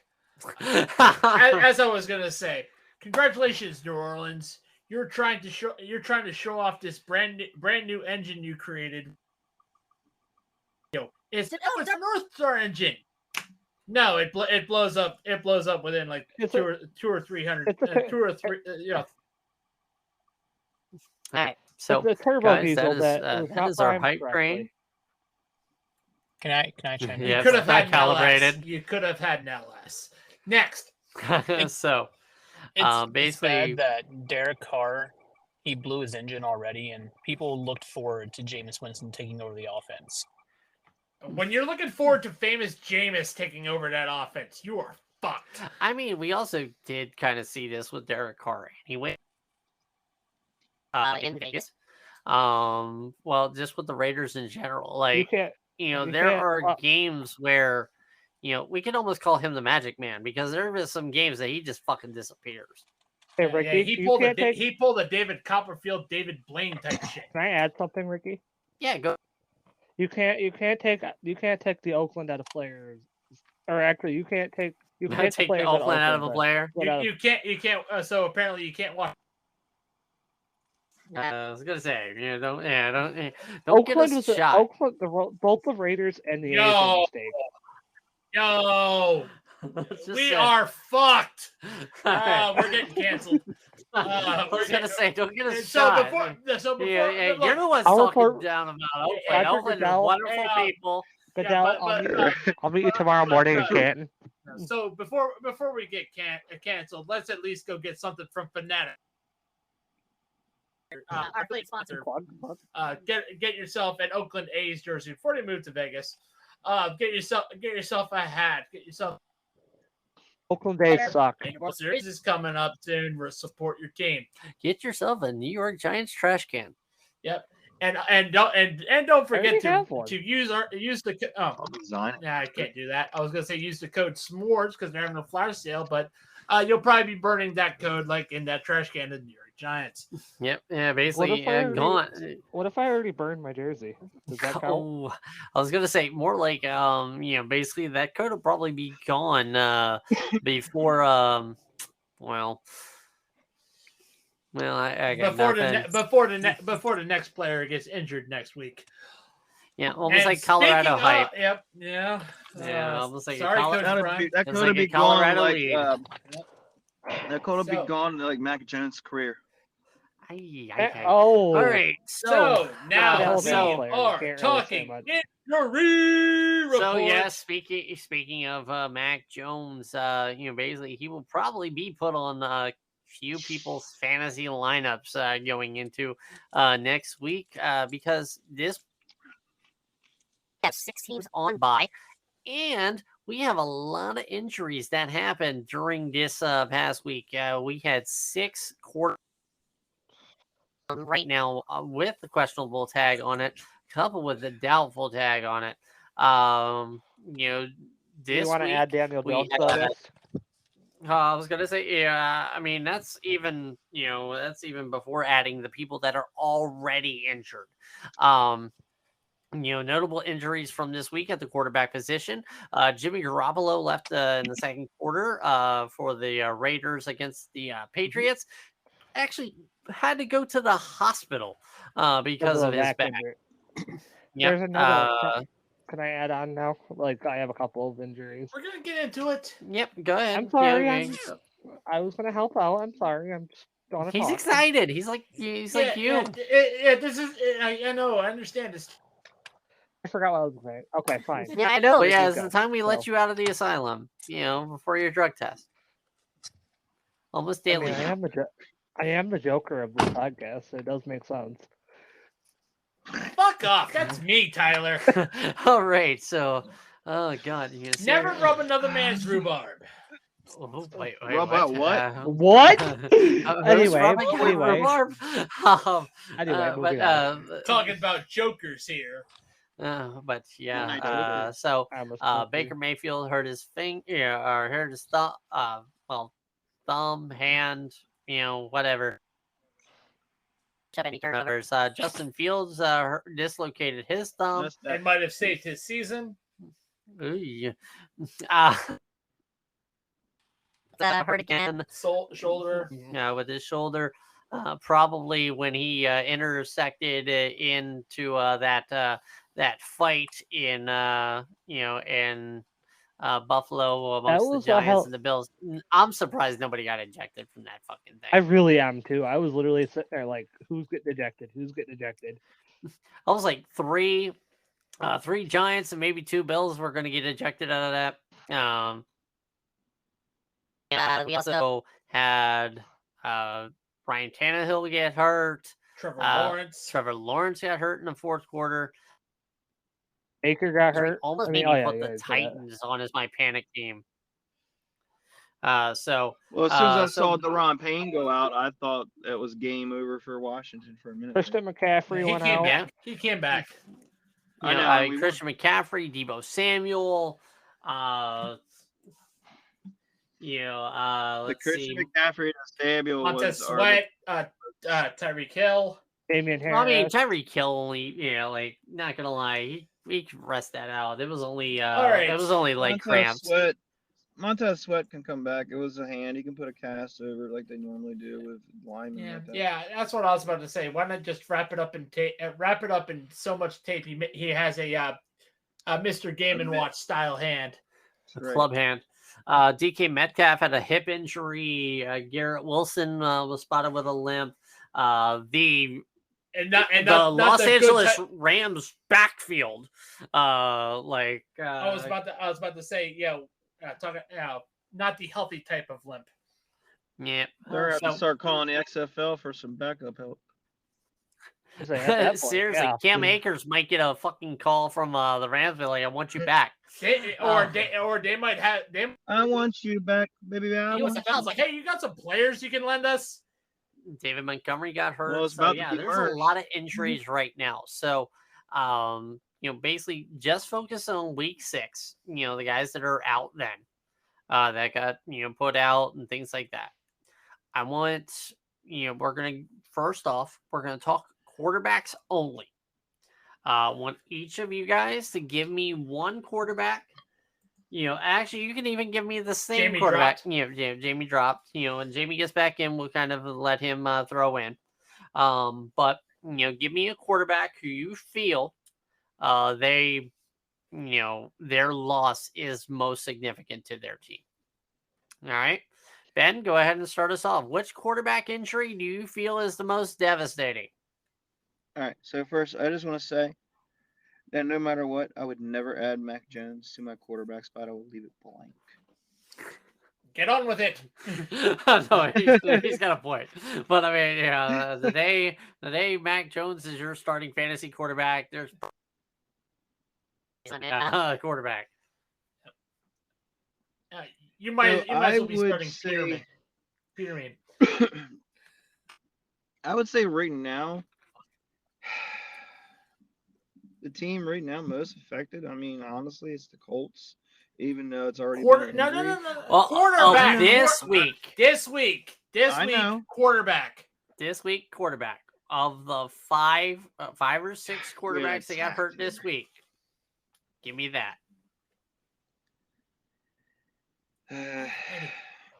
as I was gonna say, congratulations, New Orleans. You're trying to show off this brand new engine you created. It's a North Star engine. No, it blows up. It blows up within like two or 300. Yeah. All right. So, the turbo guys, diesel that is our hype train. Can I chime in? Yeah, You could have had calibrated. You could have had LS. Next. So, It's basically, bad that Derek Carr, he blew his engine already, and people looked forward to Jameis Winston taking over the offense. When you're looking forward to famous Jameis taking over that offense, you are fucked. I mean, we also did kind of see this with Derek Carr. He went in Vegas. Well, just with the Raiders in general. Like, there are games where, we can almost call him the Magic Man because there are some games that he just fucking disappears. Hey, Ricky, he pulled a David Copperfield, David Blaine type shit. Can I add something, Ricky? Yeah, go. You can't take the Oakland out of players, or actually you can't take the Oakland out of a player. You can't. So apparently you can't watch. I was gonna say, don't Oakland get a shot. Oakland, both the Raiders and the A's were a mistake. We are fucked. We're getting canceled. I was gonna say, don't get a shot. Before, you're the one talking down about Oakland. Oakland is wonderful people. Goodell, I'll meet you tomorrow morning in Canton. So before we get canceled, let's at least go get something from Fanatic. Our plate sponsor. Get yourself an Oakland A's jersey before you move to Vegas. Get yourself a hat. Get yourself. Oakland A's suck. World Series is coming up soon. Support your team. Get yourself a New York Giants trash can. Yep. And don't forget to use the I can't do that. I was gonna say use the code SMORES because they're having a flash sale, but you'll probably be burning that code like in that trash can of the New York Giants. Yep. Yeah. Basically, gone. What if I already burned my jersey? Does that count? Oh, I was gonna say more like basically that code will probably be gone before I got before the next player gets injured next week. Yeah, almost like Colorado hype. Yep. Yeah. Almost like sorry, that could have been Colorado gone. lead. That could have been gone like Mac Jones' career. All right. So now we are talking injury report. So yeah, speaking of Mac Jones, basically he will probably be put on few people's fantasy lineups going into next week because this have 6 teams on bye, and we have a lot of injuries that happened during this past week. We had 6 quarter right now with the questionable tag on it, coupled with the doubtful tag on it. This you want to add Daniel Jones to this? I was gonna say, yeah. I mean, that's even before adding the people that are already injured. Notable injuries from this week at the quarterback position. Jimmy Garoppolo left in the second quarter for the Raiders against the Patriots. Actually, had to go to the hospital because of his back. There's another. Can I add on now? Like, I have a couple of injuries. We're gonna get into it. Yep, go ahead. I'm sorry. I was gonna help out. I'm sorry. I'm just gonna. He's excited. He's like you. Yeah, this is. I know. I understand this. I forgot what I was saying. Okay, fine. Yeah, I know. Yeah, it's the time we let you out of the asylum. Before your drug test. Almost daily. I am the Joker of this podcast, so it does make sense. Fuck off. That's me, Tyler. All right. So, oh God, never rub another man's rhubarb. Oh, wait, rub out what? What? Anyway, talking about jokers here. But yeah, so Baker Mayfield hurt his finger, or hurt his thumb, hand, whatever. Justin Fields dislocated his thumb. It might have saved his season. Ooh. Hurt again. Shoulder. With his shoulder. Probably when he intersected into that fight in Buffalo amongst the Giants and the Bills. I'm surprised nobody got ejected from that fucking thing. I really am too. I was literally sitting there like, who's getting ejected? Who's getting ejected? I was like three Giants and maybe 2 Bills were going to get ejected out of that. We also had Ryan Tannehill get hurt. Trevor Lawrence Trevor Lawrence got hurt in the fourth quarter. Baker got hurt. Almost I mean, made me oh, put yeah, the yeah, Titans on as my panic team. Well, as soon as I saw Deron Payne go out, I thought it was game over for Washington for a minute. Christian McCaffrey went out. Yeah. He came back. You know, Christian McCaffrey, Deebo Samuel, the Christian McCaffrey to Samuel Montez Sweat, Tyreek Hill. Damian Harris. I mean, Tyreek Hill only, not gonna lie, we can rest that out. It was only, it was only like cramps. Montez Sweat can come back. It was a hand. He can put a cast over like they normally do with linemen. Yeah, like that. yeah, that's what I was about to say. Why not just wrap it up in so much tape? He has a Mr. Game and Watch style hand, club hand. DK Metcalf had a hip injury. Garrett Wilson was spotted with a limp. The Los Angeles Rams backfield, I was about to say, not the healthy type of limp. Yeah, they're going to start calling the XFL for some backup help. Seriously, Cam Akers might get a fucking call from the Rams. Like, I want you back. They might have. I want you back, baby. I was like, hey, you got some players you can lend us? David Montgomery got hurt. Well, so yeah, there's a lot of injuries right now. So, basically just focus on week 6. The guys that are out then, that got put out and things like that. I want we're gonna talk quarterbacks only. I want each of you guys to give me one quarterback. Actually, you can even give me the same Jamie quarterback. Dropped. Jamie dropped. When Jamie gets back in, we'll kind of let him throw in. But give me a quarterback who you feel their loss is most significant to their team. All right, Ben, go ahead and start us off. Which quarterback injury do you feel is the most devastating? All right. So first, I just want to say that no matter what, I would never add Mac Jones to my quarterback spot. I will leave it blank. Get on with it. No, he's got a point. But I mean, the day Mac Jones is your starting fantasy quarterback, there's quarterback. You might as well be starting Peterman. I would say right now, the team right now most affected, I mean, honestly, it's the Colts, even though it's already no. Well, quarterback this week, quarterback. This week, quarterback of the five or six quarterbacks that got hurt this week. Give me that.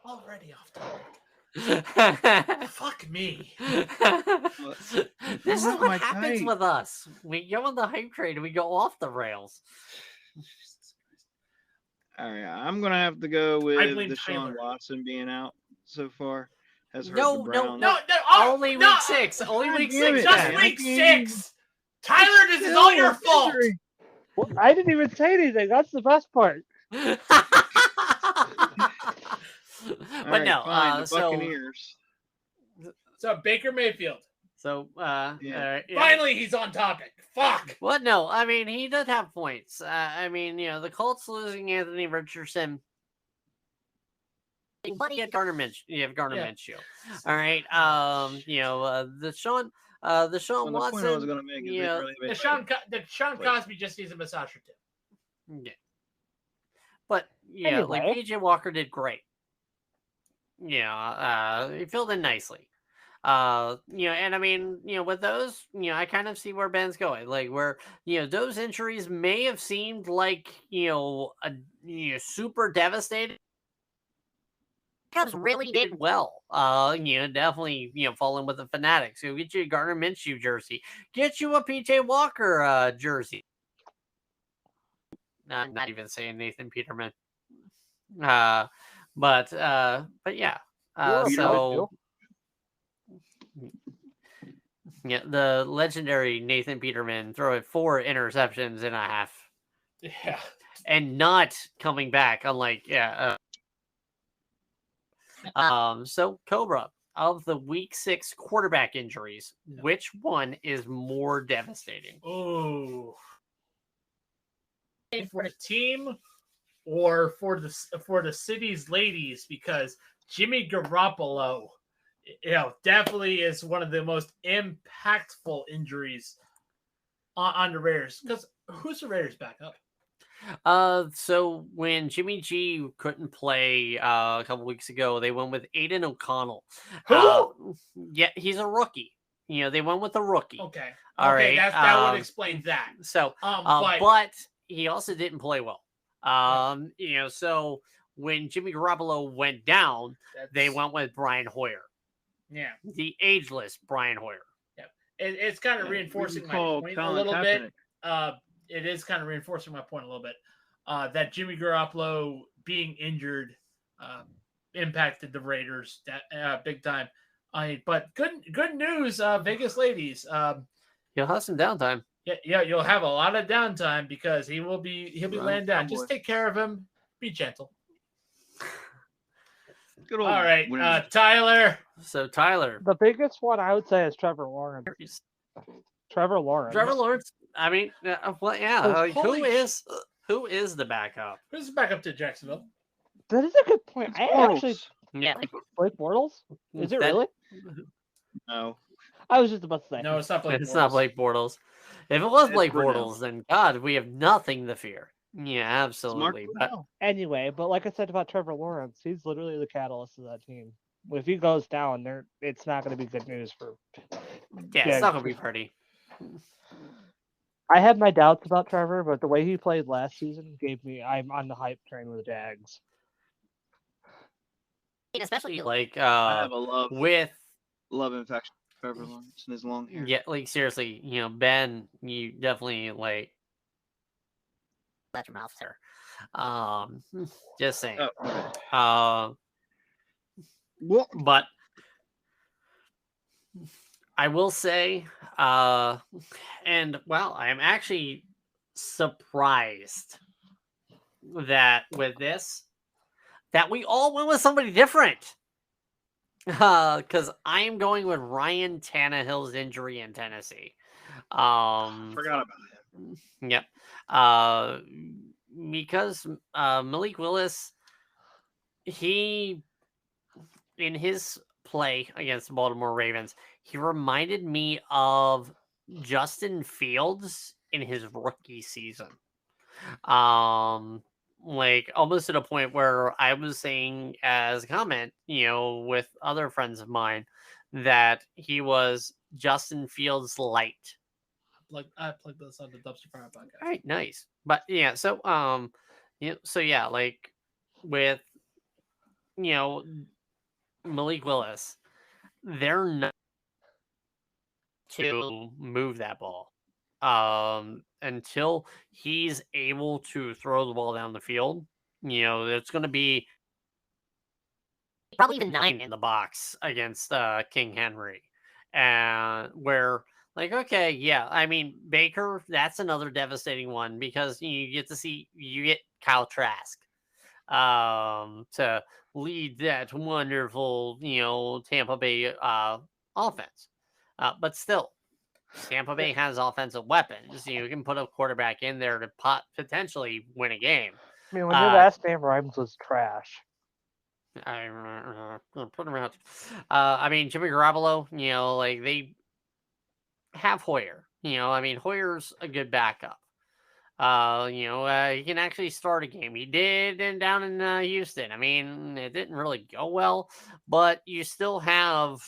Already off topic. Fuck me. This is what happens with us. We go on the hype train and we go off the rails. All right, I'm gonna have to go with Deshaun Watson being out so far. Has hurt the Browns. No. Only week 6. Only week 6. Just week 6. Tyler, this is all your fault. Well, I didn't even say anything. That's the best part. But no, Buccaneers. So Baker Mayfield. So finally he's on topic. Fuck. Well, no, I mean he does have points. The Colts losing Anthony Richardson. But you have Gardner Minshew. All right. The Sean Watson. The point I was gonna make is the Sean Cosby just needs a massage or 2. Yeah. But like PJ Walker did great. He filled in nicely. And I mean, with those, I kind of see where Ben's going. Like where, those injuries may have seemed like, super devastating. Cubs really did well. Definitely, falling with the Fanatics. So get you a Gardner Minshew jersey. Get you a PJ Walker jersey. Not even saying Nathan Peterman. But yeah. The legendary Nathan Peterman throwing 4 interceptions and a half. Yeah. And not coming back, unlike so Cobra, of the week 6 quarterback injuries, which one is more devastating? Oh. for the team or for the city's ladies, because Jimmy Garoppolo, definitely is one of the most impactful injuries on the Raiders. Because who's the Raiders backup? So when Jimmy G couldn't play a couple weeks ago, they went with Aiden O'Connell. Who? Yeah, he's a rookie. They went with a rookie. Okay. All right. That would explain that. So, but he also didn't play well. So when Jimmy Garoppolo went down, they went with Brian Hoyer. Yeah. The ageless Brian Hoyer. Yeah. It's kind of reinforcing my point a little bit. It is kind of reinforcing my point a little bit. That Jimmy Garoppolo being injured impacted the Raiders big time. But good news, Vegas ladies. You'll have some downtime. Yeah, you'll have a lot of downtime because he'll be laying down. Just take care of him. Be gentle. All right, Tyler. So Tyler, the biggest one I would say is Trevor Lawrence. Trevor Lawrence. I mean, well, yeah. Who is the backup? Who's the backup to Jacksonville? That is a good point. Yeah, Blake Bortles. Is it really? No. I was just about to say. No, it's not Blake. It's not Blake Bortles. If it was Blake Bortles, then God, we have nothing to fear. Yeah, absolutely. But anyway, but like I said about Trevor Lawrence, he's literally the catalyst of that team. If he goes down, it's not going to be good news for. Yeah, it's not going to be pretty. I had my doubts about Trevor, but the way he played last season I'm on the hype train with the Jags. Especially like I have a love infection for Trevor Lawrence and his long hair. Yeah, like seriously, Ben, you definitely let your mouth, sir. Just saying. But I will say, and well, I am actually surprised that with this, that we all went with somebody different. Because I am going with Ryan Tannehill's injury in Tennessee. Forgot about him. Yep. Because Malik Willis, he, in his play against the Baltimore Ravens, he reminded me of Justin Fields in his rookie season. Almost to the point where I was saying as a comment, with other friends of mine, that he was Justin Fields light. I plugged this on the Dumpster Fire podcast. All right, nice. But yeah, so with Malik Willis, they're not to move that ball until he's able to throw the ball down the field. It's going to be probably even 9 in the box against King Henry, and where okay, yeah, I mean Baker, that's another devastating one because you get Kyle Trask to lead that wonderful Tampa Bay offense, but still. Tampa Bay has offensive weapons. You can put a quarterback in there to potentially win a game. I mean, when your last name rhymes with trash. Pretty much. I mean, Jimmy Garoppolo, they have Hoyer. Hoyer's a good backup. He can actually start a game. He did down in Houston. I mean, it didn't really go well, but you still have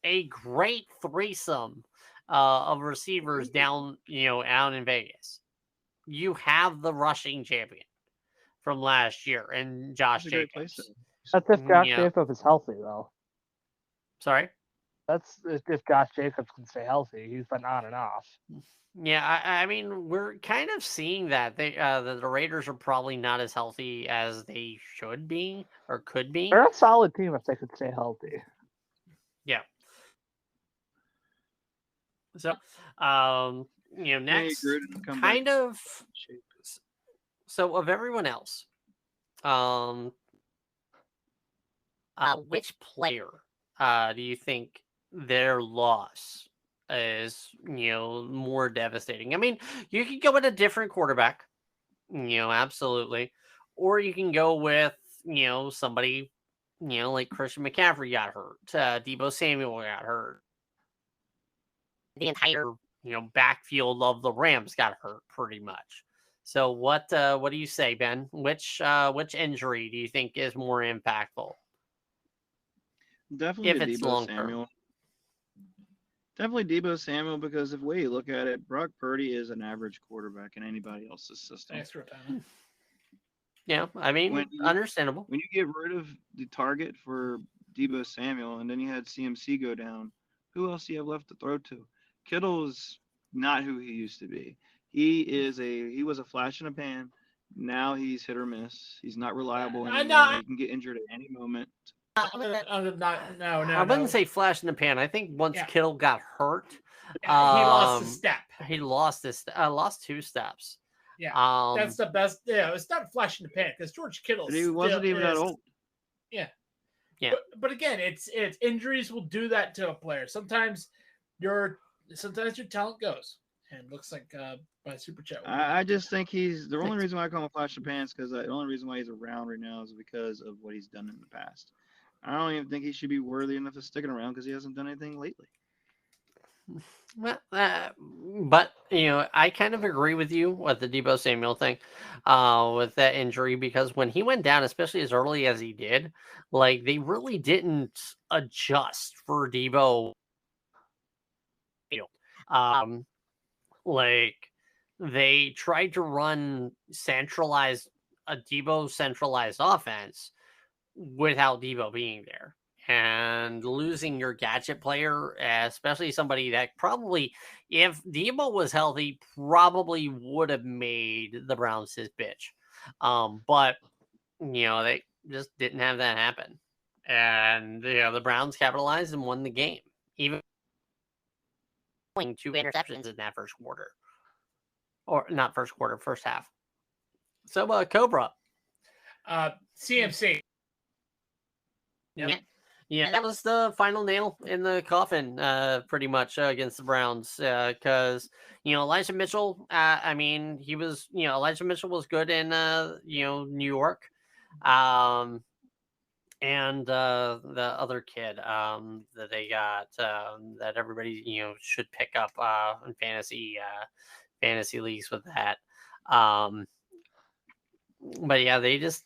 a great threesome of receivers down out in Vegas. You have the rushing champion from last year and Josh Jacobs. That's if Josh Jacobs is healthy, though. Sorry? That's if Josh Jacobs can stay healthy. He's been on and off. Yeah, I mean, we're kind of seeing that the Raiders are probably not as healthy as they should be or could be. They're a solid team if they could stay healthy. Yeah. So, next, kind of. So, of everyone else, which player do you think their loss is more devastating? I mean, you could go with a different quarterback. Absolutely. Or you can go with, somebody, like Christian McCaffrey got hurt. Debo Samuel got hurt. The entire, backfield of the Rams got hurt pretty much. So what do you say, Ben? Which injury do you think is more impactful? Definitely If it's Debo long term. Samuel. Definitely Debo Samuel, because if the way you look at it, Brock Purdy is an average quarterback in anybody else's system. Thanks for time. Yeah, I mean, understandable. When you get rid of the target for Debo Samuel and then you had CMC go down, who else do you have left to throw to? Kittle is not who he used to be. He was a flash in a pan. Now he's hit or miss. He's not reliable anymore. He can get injured at any moment. I wouldn't say flash in the pan. I think once Kittle got hurt, he lost a step. He lost lost 2 steps. Yeah, that's the best. Yeah, it's not flash in the pan because George Kittle. He wasn't even that old. Yeah. Yeah. But again, it's injuries will do that to a player. Sometimes your talent goes, and looks like by super chat. I just think he's the only reason why I call him flash in the pants, because the only reason why he's around right now is because of what he's done in the past. I don't even think he should be worthy enough of sticking around because he hasn't done anything lately. Well, but I kind of agree with you with the Debo Samuel thing, with that injury, because when he went down, especially as early as he did, like they really didn't adjust for Debo. Like they tried to run a Debo centralized offense without Debo being there. And losing your gadget player, especially somebody that probably, if Debo was healthy, probably would have made the Browns his bitch. But, they just didn't have that happen. And, the Browns capitalized and won the game. Even 2 interceptions in that first quarter. Or not first quarter, first half. So, Cobra. CMC. Yep. Yeah, that was the final nail in the coffin, pretty much, against the Browns, because Elijah Mitchell. Elijah Mitchell was good in New York, and the other kid that they got that everybody should pick up in fantasy leagues with that. But yeah, they just,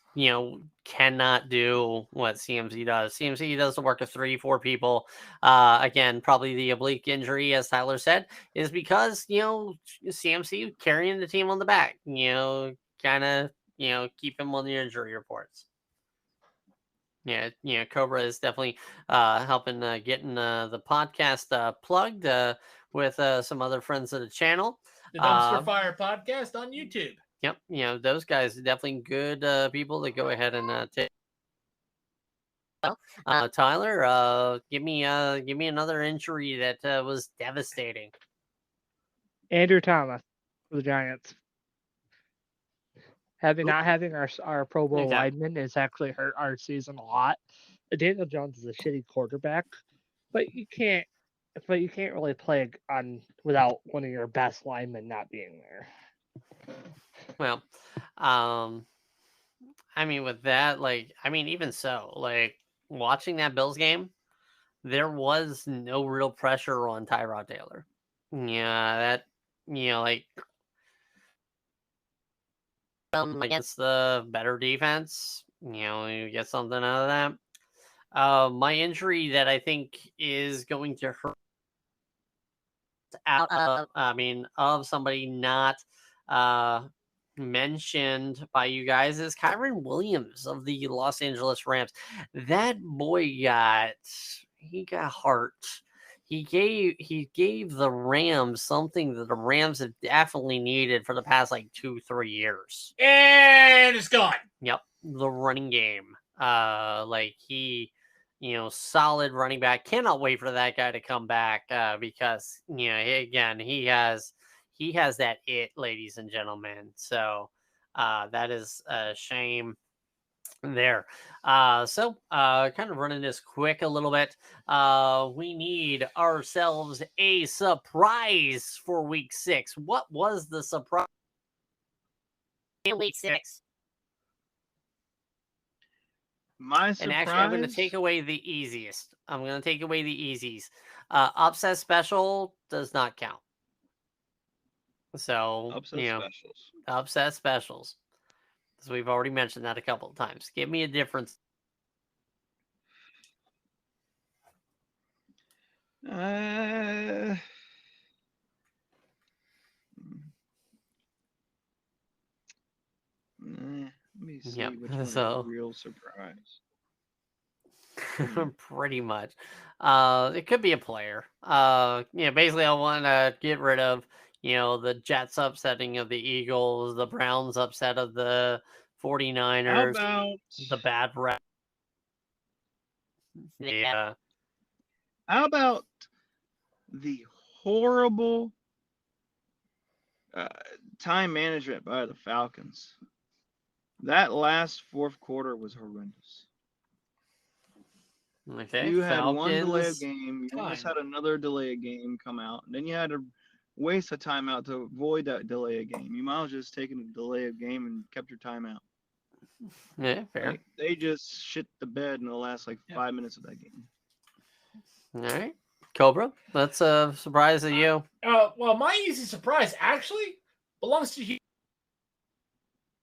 cannot do what CMC does. CMC does the work of 3-4 people. Again, probably the oblique injury, as Tyler said, is because, CMC carrying the team on the back, kind of, keep him on the injury reports. Yeah, Cobra is definitely helping getting the podcast plugged with some other friends of the channel. The Dumpster Fire podcast on YouTube. Yep, those guys are definitely good people to go ahead and take. Well, Tyler, give me another injury that was devastating. Andrew Thomas for the Giants. Not having our Pro Bowl lineman has actually hurt our season a lot. Daniel Jones is a shitty quarterback, but you can't really play on without one of your best linemen not being there. Well, with that, even so, watching that Bills game, there was no real pressure on Tyrod Taylor. Yeah, that, against the better defense, you get something out of that. My injury that I think is going to hurt of somebody not mentioned by you guys is Kyron Williams of the Los Angeles Rams. That boy got hurt. He gave the Rams something that the Rams have definitely needed for the past 2-3 years. And it's gone. Yep, the running game. He, solid running back. Cannot wait for that guy to come back because again, he has that it, ladies and gentlemen. So that is a shame there. So kind of running this quick a little bit. We need ourselves a surprise for week 6. What was the surprise Elite Six. My surprise. And actually, I'm going to take away the easiest. I'm going to take away the easies. Upset special does not count. So, Upset specials. Upset specials. So we've already mentioned that a couple of times. Give me a difference. Let me see which one's a real surprise. Pretty much. It could be a player. Basically I want to get rid of, the Jets upsetting of the Eagles, the Browns upset of the 49ers, How about the bad rep. Yeah. How about the horrible time management by the Falcons? That last fourth quarter was horrendous. Okay, you had Falcons. one delay of game. You almost had another delay of game come out. And then you had to waste a timeout to avoid that delay of game. You might have just taken a delay of game and kept your timeout. Yeah, fair. Like, they just shit the bed in the last 5 minutes of that game. All right. Cobra, that's a surprise to you. Well, my easy surprise actually belongs to you.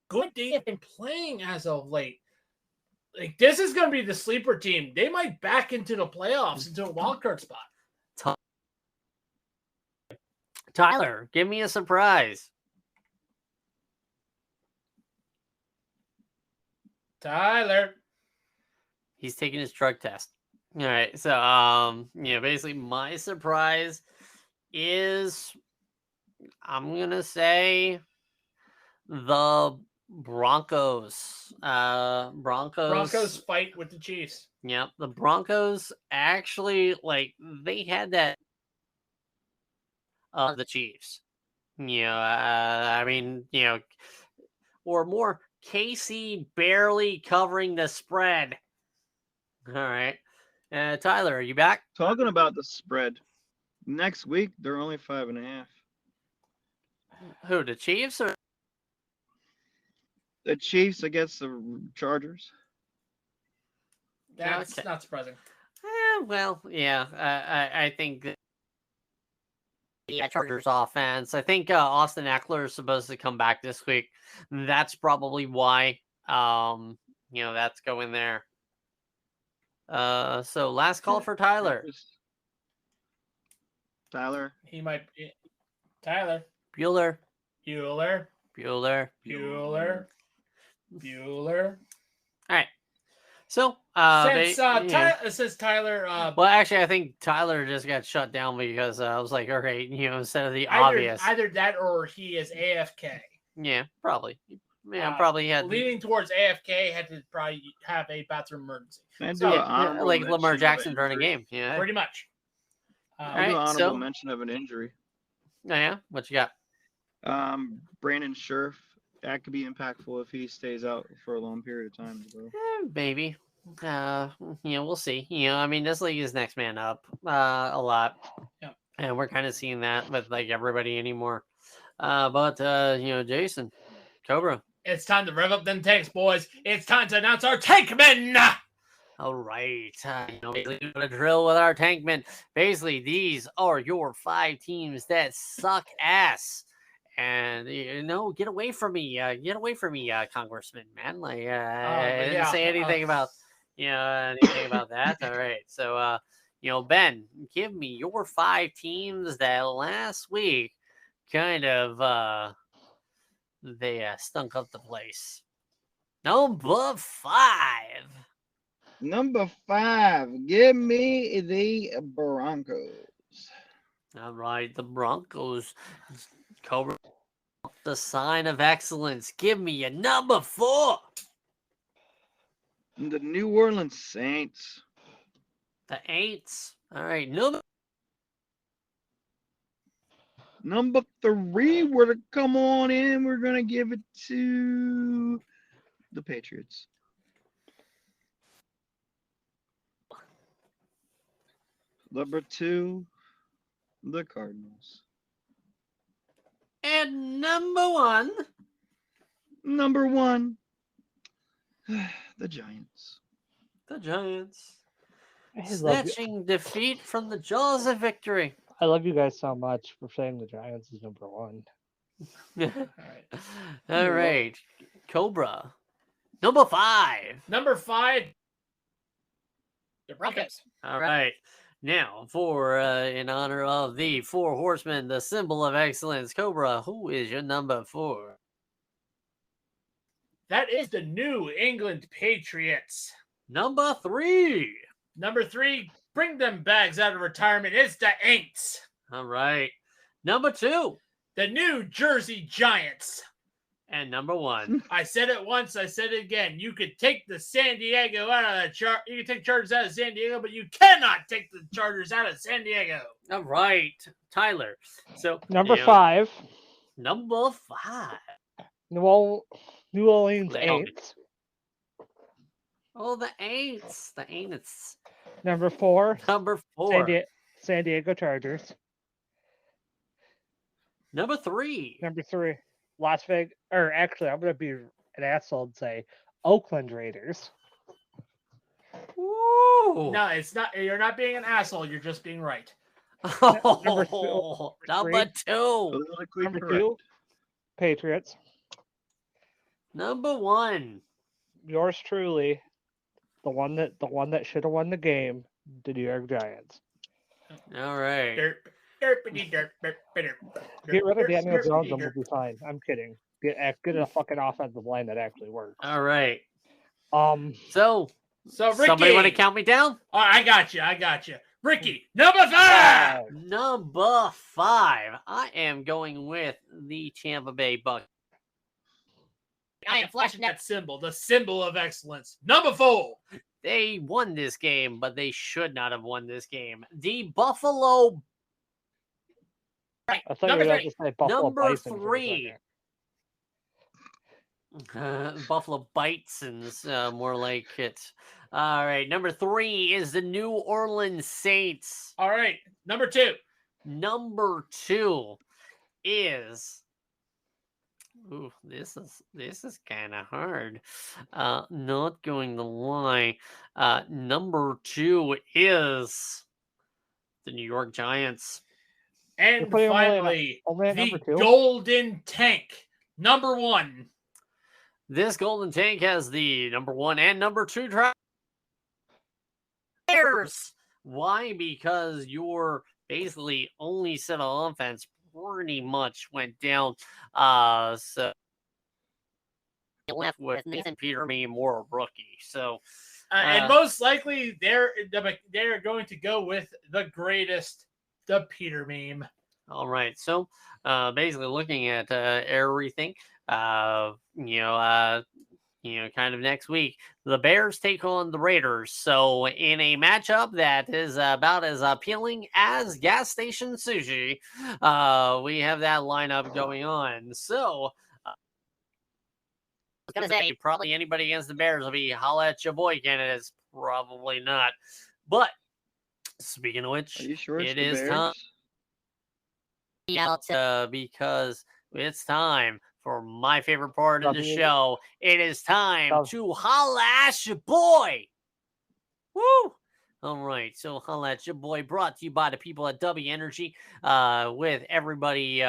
Good they have been playing as of late. Like, this is going to be the sleeper team. They might back into the playoffs, into a wildcard spot. Tyler, give me a surprise. Tyler. He's taking his drug test. All right. So, basically my surprise is, I'm going to say the Broncos. Broncos fight with the Chiefs. Yep. The Broncos actually, they had that the Chiefs. Or more, KC barely covering the spread. All right. Tyler, are you back? Talking about the spread. Next week, they're only 5.5. Who, the Chiefs or the Chiefs against the Chargers? That's not surprising. I think that the Chargers offense. I think Austin Eckler is supposed to come back this week. That's probably why. That's going there. So last call for Tyler. Tyler. He might be. Tyler. Bueller. All right. So, since Tyler. Well, actually, I think Tyler just got shut down because I was like, okay, instead of the obvious. Either that or he is AFK. Yeah, probably. Yeah, probably had. Leaning towards AFK, had to probably have a bathroom emergency. Like Lamar Jackson during a game. Yeah, pretty much. I'll do honorable mention of an injury. Oh, yeah? What you got? Brandon Scherf. That could be impactful if he stays out for a long period of time. Maybe. We'll see. This league is next man up a lot. Yeah. And we're kind of seeing that with everybody anymore. But Jason, Cobra. It's time to rev up them tanks, boys. It's time to announce our tankmen. All right. Basically doing a drill with our tankmen. Basically, these are your 5 teams that suck ass. And get away from me, Congressman, man. I didn't say anything about, anything about that. All right, so Ben, give me your 5 teams that last week kind of they stunk up the place. Number 5. Number 5, give me the Broncos. All right, the Broncos. Cobra, the sign of excellence. Give me a number 4. The New Orleans Saints. The Aints. All right, number 3. We're to come on in. We're gonna give it to the Patriots. Number 2, the Cardinals. And number 1, Number 1, the Giants. The Giants. I love you. Snatching defeat from the jaws of victory. I love you guys so much for saying the Giants is number 1. All right. Cobra. Number 5. Number 5, the Broncos. All right. Now, for in honor of the 4 horsemen, the symbol of excellence, Cobra, who is your number 4? That is the New England Patriots. Number 3. Number 3, bring them bags out of retirement. It's the Aints. All right. Number 2. The New Jersey Giants. And number 1. I said it once, I said it again. You could take the San Diego out of the you can take Chargers out of San Diego, but you cannot take the Chargers out of San Diego. All right. Tyler. So Number 5. Number 5. New Orleans Nailed Aints. Oh, the Aints. The Aints. Number 4. Number 4. San Diego Chargers. Number 3. Number 3. Las Vegas. Or actually, I'm going to be an asshole and say Oakland Raiders. Woo. No, it's not. You're not being an asshole. You're just being right. Number 2. Politically Number correct. 2. Patriots. Number 1. Yours truly, the one that should have won the game, the New York Giants. All right. Get rid of Daniel Jones and we'll be fine. I'm kidding. Get a fucking offensive line that actually works. All right. So Ricky, somebody want to count me down? Oh, I got you. Ricky, number 5. Number 5. I am going with the Tampa Bay Bucks. I am flashing that symbol, the symbol of excellence. Number 4. They won this game, but they should not have won this game. The Buffalo. Right. I thought you were about to say Buffalo Number Bison for a 3. second. Buffalo Bisons, more like it. All right. Number 3 is the New Orleans Saints. All right. Number 2. Number 2 is. Ooh, this is kind of hard. Not going to lie. Number 2 is the New York Giants. And putting him finally, only at the number 2? Golden Tank, number 1. This Golden Tank has the number 1 and number 2 Bears. Why? Because your basically only set of offense pretty much went down. So left with Nathan Peterman more a rookie. So And most likely they're going to go with the greatest, the Peter meme. All right. So basically looking at everything, kind of next week, the Bears take on the Raiders. So in a matchup that is about as appealing as gas station sushi, we have that lineup going on. So I was going to say probably anybody against the Bears will be holla at your boy candidates. Probably not. But speaking of which, Are you sure it's it the is Bears? time. Because it's time for my favorite part of the show. It is time to holla at your boy. Woo! All right, so holla at your boy, brought to you by the people at W Energy. With everybody,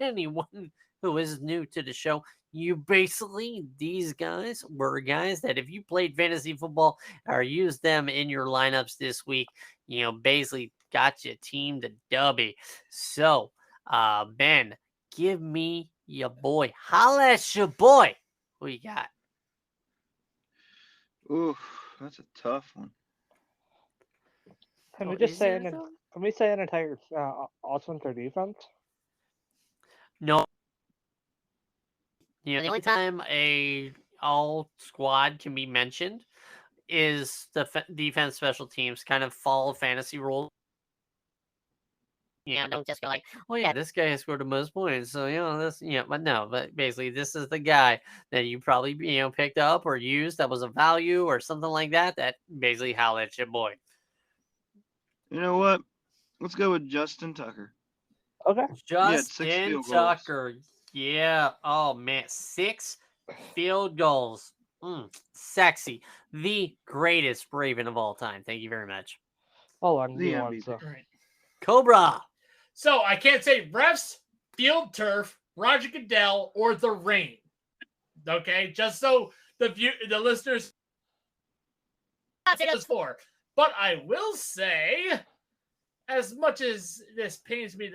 anyone who is new to the show, these guys were guys that if you played fantasy football or used them in your lineups this week, basically got your team to W. So, Ben, give me your boy. Holla at your boy. Who you got? Ooh, that's a tough one. Can we just say an entire offense or defense? No. The only time a all squad can be mentioned is the defense, special teams, kind of follow fantasy rules. Don't just go like, oh yeah, this guy has scored the most points, so but basically this is the guy that you probably picked up or used that was a value or something like that. That basically holla at your boy. You know what? Let's go with Justin Tucker. Okay. Justin Tucker. Yeah. Oh man, 6 field goals. Sexy. The greatest Raven of all time. Thank you very much. Hold on, The nuance. Right. Cobra. So I can't say refs, field turf, Roger Goodell, or the rain. Okay, just so the listeners is for. But I will say, as much as this pains me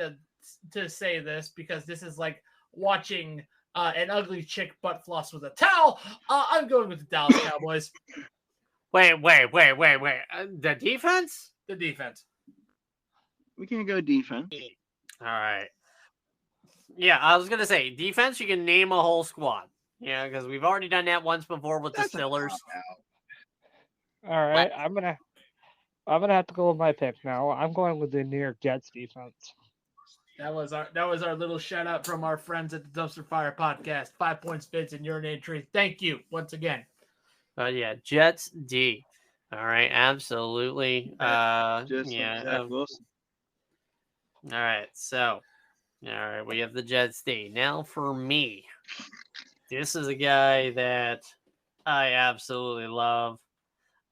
to say this, because this is like watching an ugly chick butt floss with a towel, I'm going with the Dallas Cowboys. Wait. The defense? The defense. We can go defense. All right. Yeah, I was gonna say defense. You can name a whole squad. Yeah, because we've already done that once before with the Steelers. All right, I'm gonna have to go with my pick now. I'm going with the New York Jets defense. That was our little shout out from our friends at the Dumpster Fire Podcast. 5 points fits in your name tree. Thank you once again. Yeah, Jets D. All right, absolutely. Just yeah. like Zach Wilson. All right, so we have the Jets D. Now for me, this is a guy that I absolutely love.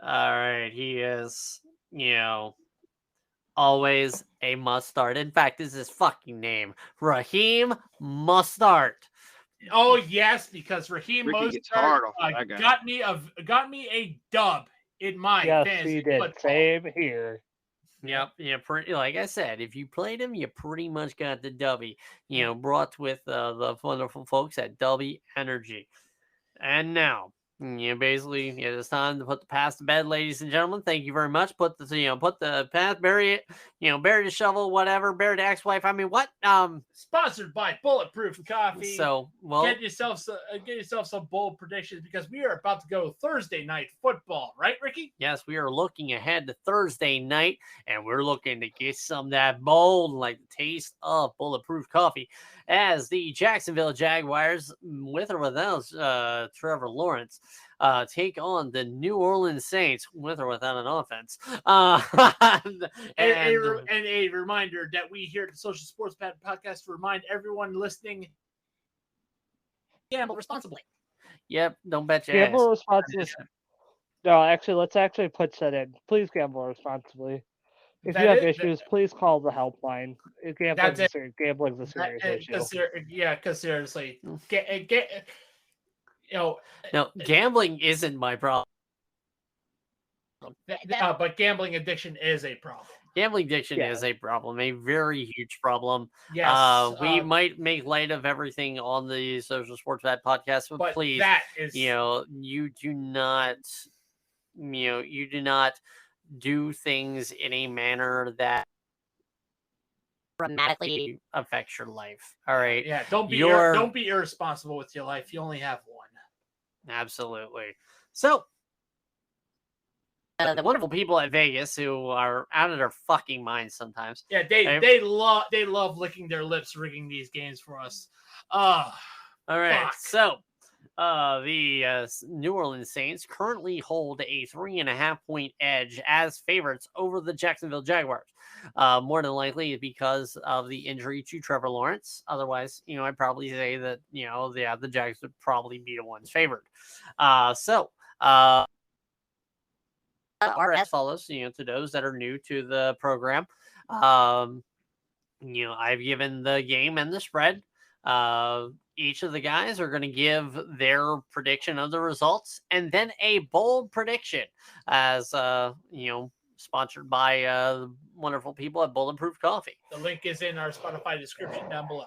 All right, he is, always a must start. In fact, this is his fucking name, Raheem Mustard. Oh yes, because Raheem Mostert got me a dub in my fantasy. He did. Football. Same here. Yep. Yeah. Like I said, if you played him, you pretty much got the W. Brought with the wonderful folks at W Energy. And now, basically, it's time to put the past to bed, ladies and gentlemen. Thank you very much. Put the past, bury it, bury the shovel, whatever, bury the ex-wife. I mean, what? Sponsored by Bulletproof Coffee. So, well, get yourself some bold predictions, because we are about to go Thursday night football, right, Ricky? Yes, we are looking ahead to Thursday night, and we're looking to get some of that bold, like the taste of Bulletproof Coffee, as the Jacksonville Jaguars, with or without Trevor Lawrence, take on the New Orleans Saints, with or without an offense. And a reminder that we here at the Social Sports Pad Podcast remind everyone listening, gamble responsibly. Yep, don't bet your Gamble ass. responsibly. No, actually, let's actually put that in. Please gamble responsibly. If you have issues, please call the helpline. Gambling's a serious issue. Because seriously, No, gambling isn't my problem. But gambling addiction is a problem. Gambling addiction is a problem, a very huge problem. Yes. We might make light of everything on the Social Sports Pad Podcast, but please, that is, you do not, do things in a manner that dramatically affects your life. All right. Yeah. Don't be irresponsible with your life. You only have one. Absolutely. So, the wonderful people at Vegas who are out of their fucking minds sometimes. Yeah, they love licking their lips, rigging these games for us. All right. Fuck. So, the New Orleans Saints currently hold a 3.5 point edge as favorites over the Jacksonville Jaguars. More than likely because of the injury to Trevor Lawrence. Otherwise, I'd probably say that, the Jags would probably be the ones favored. Are as follows, to those that are new to the program. I've given the game and the spread. Each of the guys are going to give their prediction of the results, and then a bold prediction as, sponsored by the wonderful people at Bulletproof Coffee. The link is in our Spotify description down below.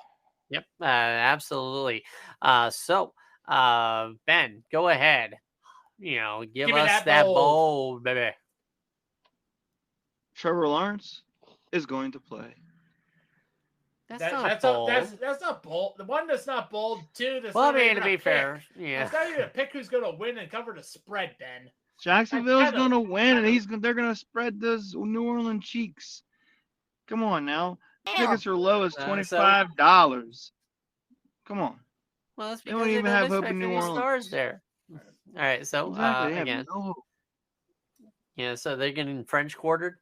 Yep, absolutely. So, Ben, go ahead. Give us that bold, baby. Trevor Lawrence is going to play. That's not bold. That's not bold. The one that's not bold, too. To be fair, yeah. It's not even a pick who's going to win and cover the spread, Ben. Jacksonville's going to win, and they're going to spread those New Orleans cheeks. Come on now. Tickets are low as $25. Come on. Well, that's they because don't even have hope in New Orleans. Stars there. All right, so exactly, again, so they're getting French quartered.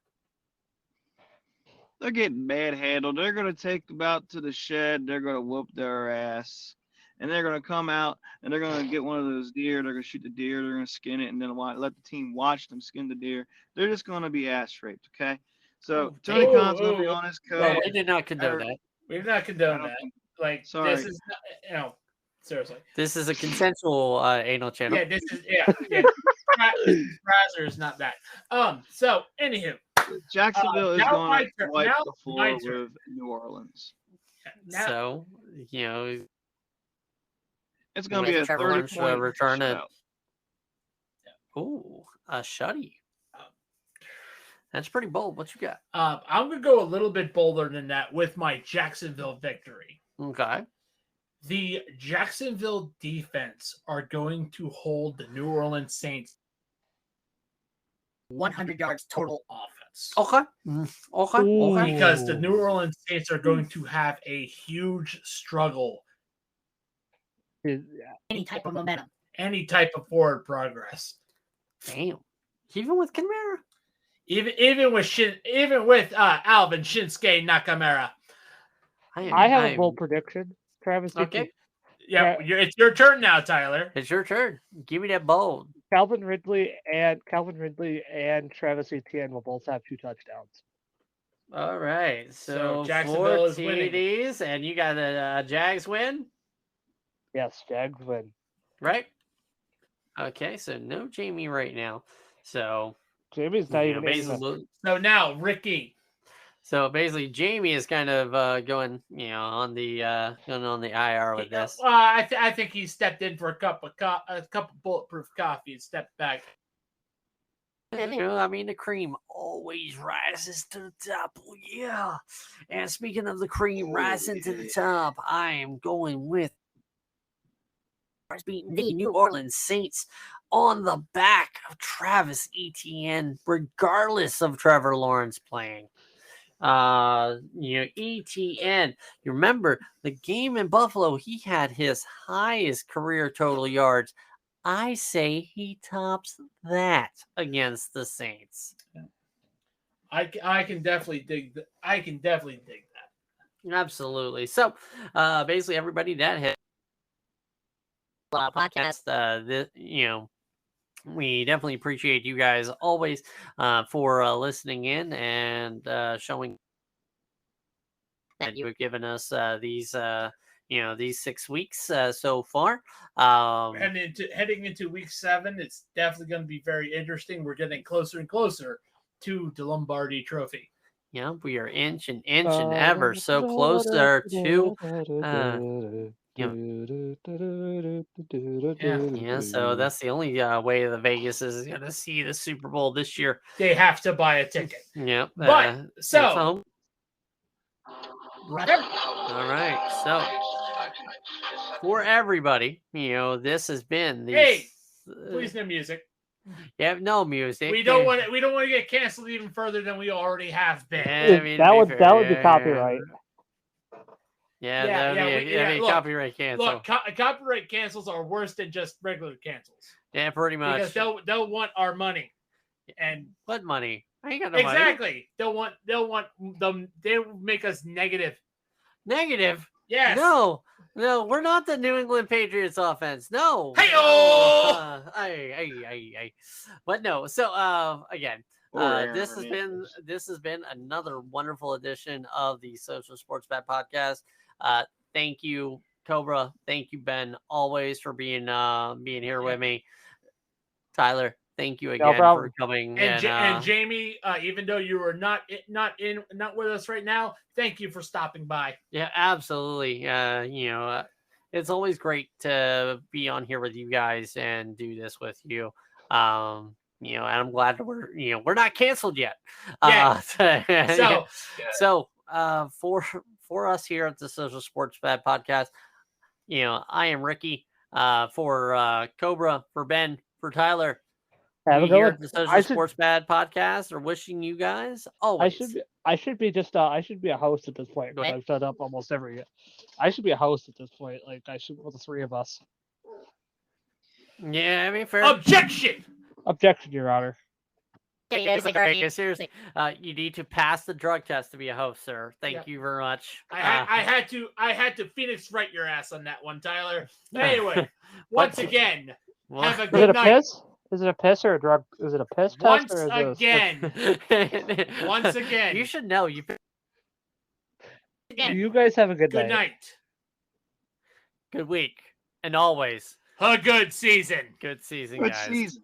They're getting manhandled. They're going to take them out to the shed. They're going to whoop their ass. And they're going to come out and they're going to get one of those deer. They're going to shoot the deer. They're going to skin it and then let the team watch them skin the deer. They're just going to be ass raped, okay? So Tony Khan's going to be on his coach. Well, we did not condone that. We did not condone that. Like, sorry. This is, seriously. This is a consensual anal channel. Yeah, this is, Razor is not that. So, anywho. Jacksonville is going to wipe the floor with New Orleans. So, it's going to be a 30-point return. shutout. Ooh, a shutty. That's pretty bold. What you got? I'm going to go a little bit bolder than that with my Jacksonville victory. Okay. The Jacksonville defense are going to hold the New Orleans Saints 100 yards total offense. Okay. Okay. Because the New Orleans Saints are going to have a huge struggle. Any type of momentum. Any type of forward progress. Damn. Even with Kamara? Even with Alvin Shinsuke Nakamura. I have a bold prediction, Travis. Okay. Yeah, it's your turn now, Tyler. It's your turn. Give me that bold. Calvin Ridley and Travis Etienne will both have 2 touchdowns. All right. So Jacksonville is winning. TDs, and you got a Jags win? Yes, Jags win. Right? Okay, so no Jamie right now. So Jamie's not even So now, Ricky. So basically, Jamie is kind of going on the IR with this. I think he stepped in for a cup of bulletproof coffee and stepped back. I mean, the cream always rises to the top. Oh, yeah. And speaking of the cream rising to the top, I am going with beating the New Orleans Saints on the back of Travis Etienne, regardless of Trevor Lawrence playing. ETN. You remember the game in Buffalo, he had his highest career total yards. I say he tops that against the Saints. I can definitely dig that. Absolutely. So, basically, everybody that hit podcast, we definitely appreciate you guys always for listening in and showing that you have given us these 6 weeks so far. Heading into week 7, it's definitely going to be very interesting. We're getting closer and closer to the Lombardi Trophy. Yeah, we are inch and ever so closer to. So that's the only way the Vegas is going to see the Super Bowl this year. They have to buy a ticket. Yep. But all right. So for everybody, this has been the. Hey, please no music. Yeah, no music. We don't want to get canceled even further than we already have been. I mean, that would be copyright. Yeah, that'd be copyright cancel. Look, copyright cancels are worse than just regular cancels. Yeah, pretty much. Because they'll want our money. And what money? I ain't got no money. They'll want them. They'll make us negative. Negative? Yes. No, we're not the New England Patriots offense. No. Hey-oh! But no. So again, this has been another wonderful edition of the Social Sports Bet Podcast. Thank you, Cobra. Thank you, Ben, always for being here with me. Tyler, thank you again for coming. And Jamie, even though you were not with us right now, thank you for stopping by. Yeah, absolutely. It's always great to be on here with you guys and do this with you. And I'm glad that we're not canceled yet. Yeah. So for us here at the Social Sports Bad Podcast, I am Ricky. For Cobra, for Ben, for Tyler. Here at the Social Sports Bad Podcast are wishing you guys always. I should be a host at this point because I've set up almost every. I should be a host at this point. Like I should with the 3 of us. Yeah, I mean, fair. Objection, Your Honor. Seriously, you need to pass the drug test to be a host, sir. Thank you very much. I had to Phoenix right your ass on that one, Tyler. Anyway, once again, have a good night. Piss? Is it a piss or a drug? Is it a piss test? Once or is again. Once again. You should know. You guys have a good night. Good night. Good week. And always. A good season. Good season, Good guys. season.